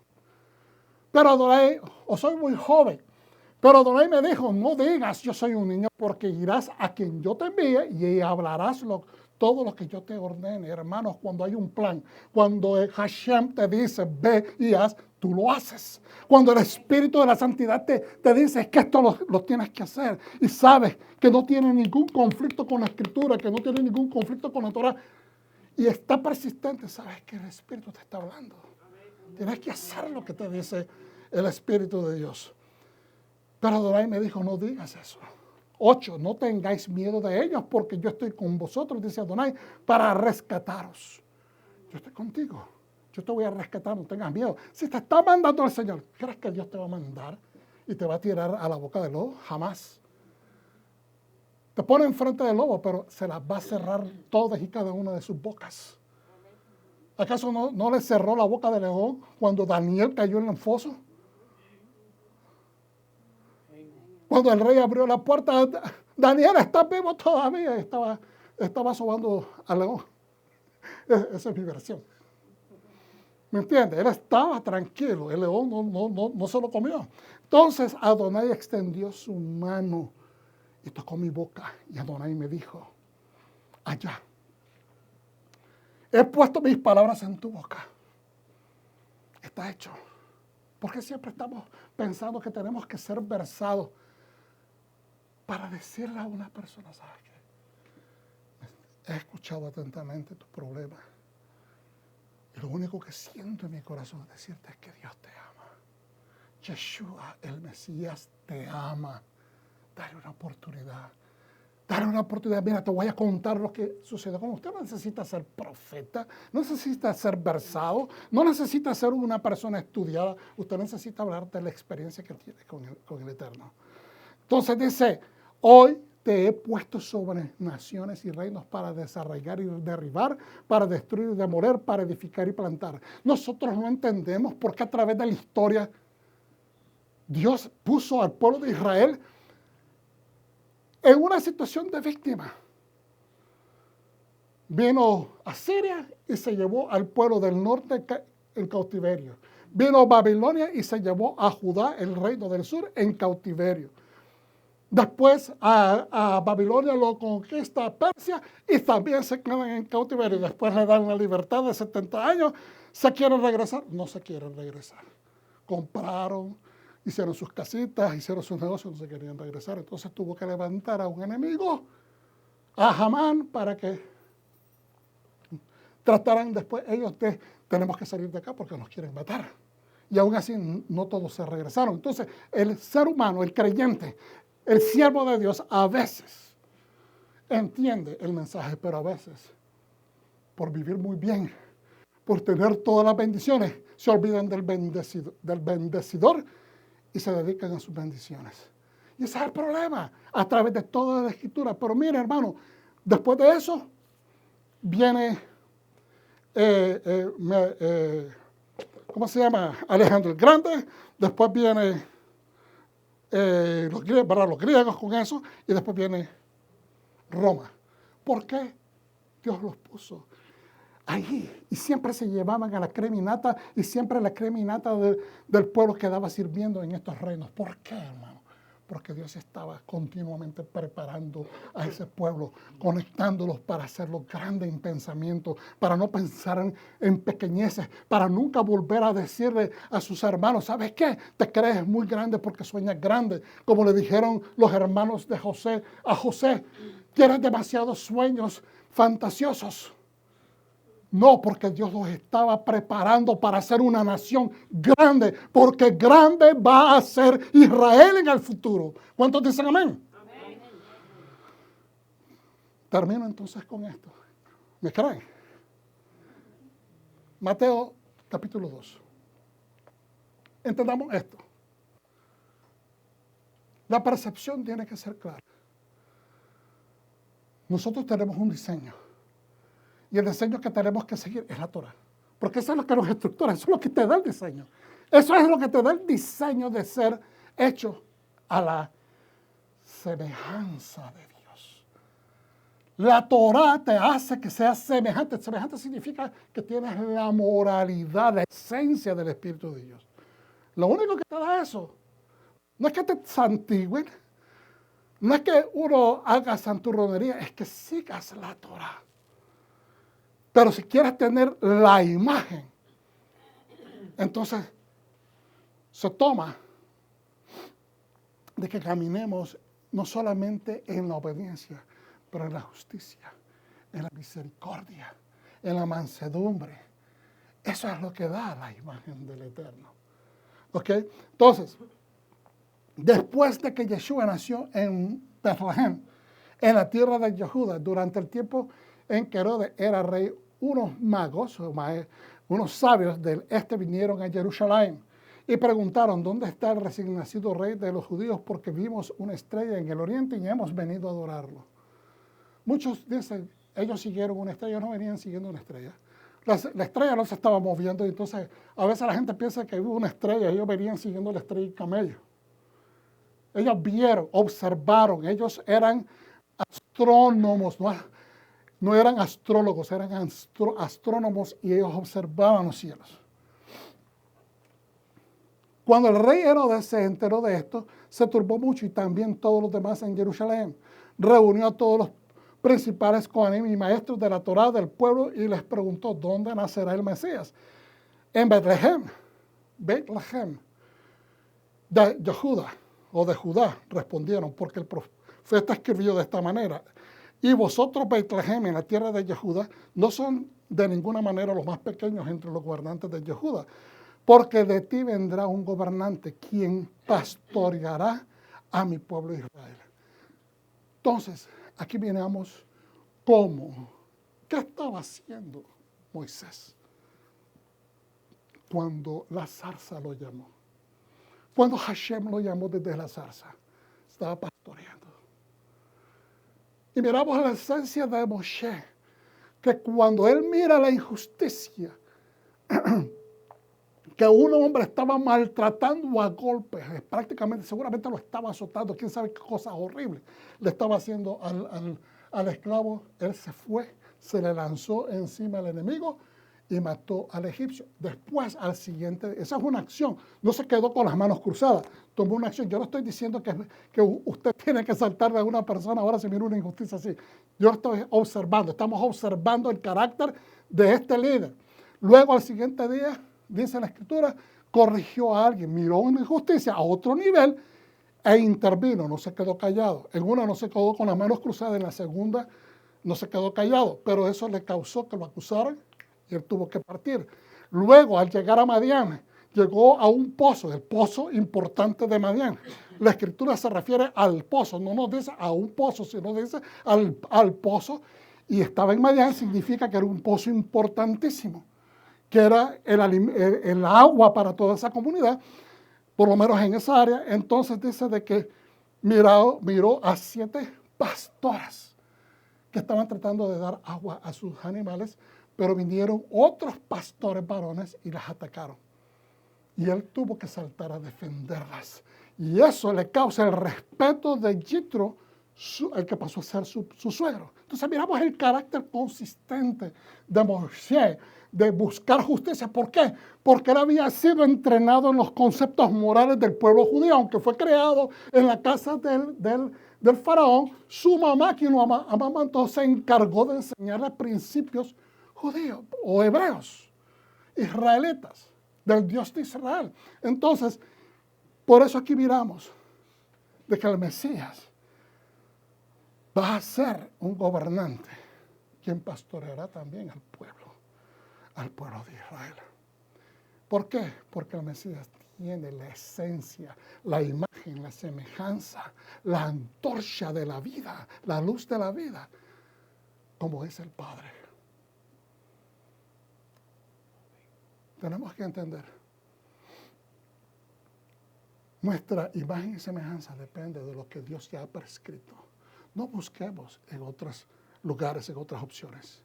Pero Adonai, o soy muy joven. Pero Adonai me dijo, no digas yo soy un niño, porque irás a quien yo te envíe y hablarás todo lo que yo te ordene. Hermanos, cuando hay un plan, cuando Hashem te dice, ve y haz, tú lo haces. Cuando el Espíritu de la Santidad te dice que esto lo tienes que hacer y sabes que no tiene ningún conflicto con la Escritura, que no tiene ningún conflicto con la Torah y está persistente, sabes que el Espíritu te está hablando. Tienes que hacer lo que te dice el Espíritu de Dios. Pero Adonai me dijo, no digas eso. 8, no tengáis miedo de ellos porque yo estoy con vosotros, dice Adonai, para rescataros. Yo estoy contigo. Yo te voy a rescatar, no tengas miedo. Si te está mandando el Señor, ¿crees que Dios te va a mandar y te va a tirar a la boca del lobo? Jamás. Te pone enfrente del lobo, pero se las va a cerrar todas y cada una de sus bocas. ¿Acaso no le cerró la boca del león cuando Daniel cayó en el foso? Cuando el rey abrió la puerta, Daniel está vivo todavía. Estaba sobando al león. Esa es mi versión. ¿Me entiendes? Él estaba tranquilo. El león no se lo comió. Entonces Adonai extendió su mano y tocó mi boca. Y Adonai me dijo, allá. He puesto mis palabras en tu boca. Está hecho. Porque siempre estamos pensando que tenemos que ser versados para decirle a una persona, ¿sabes qué? He escuchado atentamente tu problema. Y lo único que siento en mi corazón es decirte es que Dios te ama. Yeshua, el Mesías, te ama. Dale una oportunidad. Dale una oportunidad. Mira, te voy a contar lo que sucedió con usted. No necesita ser profeta, no necesita ser versado, no necesita ser una persona estudiada. Usted necesita hablar de la experiencia que tiene con el Eterno. Entonces dice, hoy te he puesto sobre naciones y reinos para desarraigar y derribar, para destruir y demoler, para edificar y plantar. Nosotros no entendemos por qué a través de la historia Dios puso al pueblo de Israel en una situación de víctima. Vino a Siria y se llevó al pueblo del norte en cautiverio. Vino a Babilonia y se llevó a Judá, el reino del sur, en cautiverio. Después a Babilonia lo conquista Persia y también se quedan en cautiverio. Después le dan la libertad de 70 años. ¿Se quieren regresar? No se quieren regresar. Compraron, hicieron sus casitas, hicieron sus negocios, no se querían regresar. Entonces tuvo que levantar a un enemigo, a Hamán, para que trataran después ellos de, tenemos que salir de acá porque nos quieren matar. Y aún así no todos se regresaron. Entonces el ser humano, el creyente, el siervo de Dios a veces entiende el mensaje, pero a veces por vivir muy bien, por tener todas las bendiciones, se olvidan del bendecidor y se dedican a sus bendiciones. Y ese es el problema, a través de toda la Escritura. Pero mire, hermano, después de eso viene, ¿cómo se llama? Alejandro el Grande. Después viene los griegos con eso. Y después viene Roma. ¿Por qué Dios los puso ahí? Y siempre se llevaban a la creminata. Y siempre la creminata del pueblo quedaba sirviendo en estos reinos. ¿Por qué, hermano? Porque Dios estaba continuamente preparando a ese pueblo, conectándolos para hacerlos grandes en pensamiento, para no pensar en pequeñeces, para nunca volver a decirle a sus hermanos, ¿sabes qué? Te crees muy grande porque sueñas grande. Como le dijeron los hermanos de José a José, tienes demasiados sueños fantasiosos. No, porque Dios los estaba preparando para ser una nación grande, porque grande va a ser Israel en el futuro. ¿Cuántos dicen amén? Amén. Termino entonces con esto. ¿Me creen? Mateo capítulo 2. Entendamos esto. La percepción tiene que ser clara. Nosotros tenemos un diseño. Y el diseño que tenemos que seguir es la Torah. Porque eso es lo que nos estructura, eso es lo que te da el diseño. Eso es lo que te da el diseño de ser hecho a la semejanza de Dios. La Torah te hace que seas semejante. Semejante significa que tienes la moralidad, la esencia del Espíritu de Dios. Lo único que te da eso no es que te santigüen, no es que uno haga santurronería, es que sigas la Torah. Pero si quieres tener la imagen, entonces se toma de que caminemos no solamente en la obediencia, pero en la justicia, en la misericordia, en la mansedumbre. Eso es lo que da la imagen del Eterno. ¿Ok? Entonces, después de que Yeshua nació en Betlehem, en la tierra de Yehuda, durante el tiempo en que Herodes era rey, unos magos, unos sabios del este vinieron a Jerusalén y preguntaron, ¿dónde está el recién nacido rey de los judíos? Porque vimos una estrella en el oriente y hemos venido a adorarlo. Muchos dicen, ellos siguieron una estrella, no venían siguiendo una estrella. La estrella no se estaba moviendo, y entonces a veces la gente piensa que hubo una estrella, ellos venían siguiendo la estrella y camello. Ellos vieron, observaron, ellos eran astrónomos, no eran astrólogos, eran astrónomos y ellos observaban los cielos. Cuando el rey Herodes se enteró de esto, se turbó mucho y también todos los demás en Jerusalén. Reunió a todos los principales coanim y maestros de la Torá del pueblo y les preguntó, ¿dónde nacerá el Mesías? En Betlehem, de Judá, o de Judá, respondieron, porque el profeta escribió de esta manera. Y vosotros, Betlehem, en la tierra de Yehuda, no son de ninguna manera los más pequeños entre los gobernantes de Yehuda, porque de ti vendrá un gobernante quien pastoreará a mi pueblo Israel. Entonces, aquí miramos qué estaba haciendo Moisés cuando la zarza lo llamó. Cuando Hashem lo llamó desde la zarza, estaba pastoreando. Y miramos la esencia de Moshe, que cuando él mira la injusticia, que un hombre estaba maltratando a golpes, prácticamente, seguramente lo estaba azotando, quién sabe qué cosa horrible le estaba haciendo al esclavo, él se fue, se le lanzó encima al enemigo y mató al egipcio. Después, al siguiente, esa es una acción, no se quedó con las manos cruzadas, tomó una acción. Yo no estoy diciendo que usted tiene que saltar de una persona ahora si mira una injusticia así. Yo estoy observando, estamos observando el carácter de este líder. Luego, al siguiente día, dice la Escritura, corrigió a alguien, miró una injusticia a otro nivel e intervino, no se quedó callado. En una no se quedó con las manos cruzadas, en la segunda no se quedó callado, pero eso le causó que lo acusaran y él tuvo que partir. Luego, al llegar a Madián, llegó a un pozo, el pozo importante de Madián. La Escritura se refiere al pozo, no nos dice a un pozo, sino dice al pozo. Y estaba en Madián significa que era un pozo importantísimo, que era el agua para toda esa comunidad, por lo menos en esa área. Entonces dice de que miró a 7 pastoras que estaban tratando de dar agua a sus animales, pero vinieron otros pastores varones y las atacaron. Y él tuvo que saltar a defenderlas. Y eso le causa el respeto de Jethro, el que pasó a ser su suegro. Entonces miramos el carácter consistente de Moisés, de buscar justicia. ¿Por qué? Porque él había sido entrenado en los conceptos morales del pueblo judío, aunque fue creado en la casa del faraón. Su mamá, quien lo amamantó, se encargó de enseñarle principios judíos o hebreos, israelitas, del Dios de Israel. Entonces, por eso aquí miramos de que el Mesías va a ser un gobernante quien pastoreará también al pueblo de Israel. ¿Por qué? Porque el Mesías tiene la esencia, la imagen, la semejanza, la antorcha de la vida, la luz de la vida, como es el Padre. Tenemos que entender. Nuestra imagen y semejanza depende de lo que Dios ya ha prescrito. No busquemos en otros lugares, en otras opciones.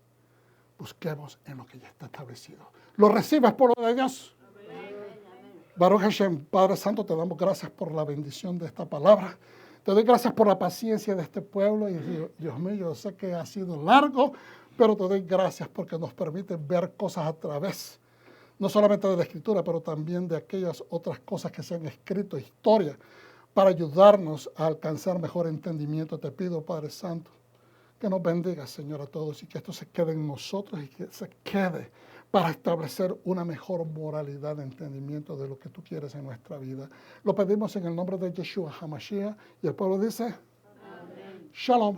Busquemos en lo que ya está establecido. ¿Lo recibes por lo de Dios? Baruch Hashem, Padre Santo, te damos gracias por la bendición de esta palabra. Te doy gracias por la paciencia de este pueblo. Y Dios mío, yo sé que ha sido largo, pero te doy gracias porque nos permite ver cosas a través, no solamente de la Escritura, pero también de aquellas otras cosas que se han escrito, historia, para ayudarnos a alcanzar mejor entendimiento. Te pido, Padre Santo, que nos bendiga, Señor, a todos y que esto se quede en nosotros y que se quede para establecer una mejor moralidad de entendimiento de lo que tú quieres en nuestra vida. Lo pedimos en el nombre de Yeshua HaMashiach y el pueblo dice, Amén. Shalom.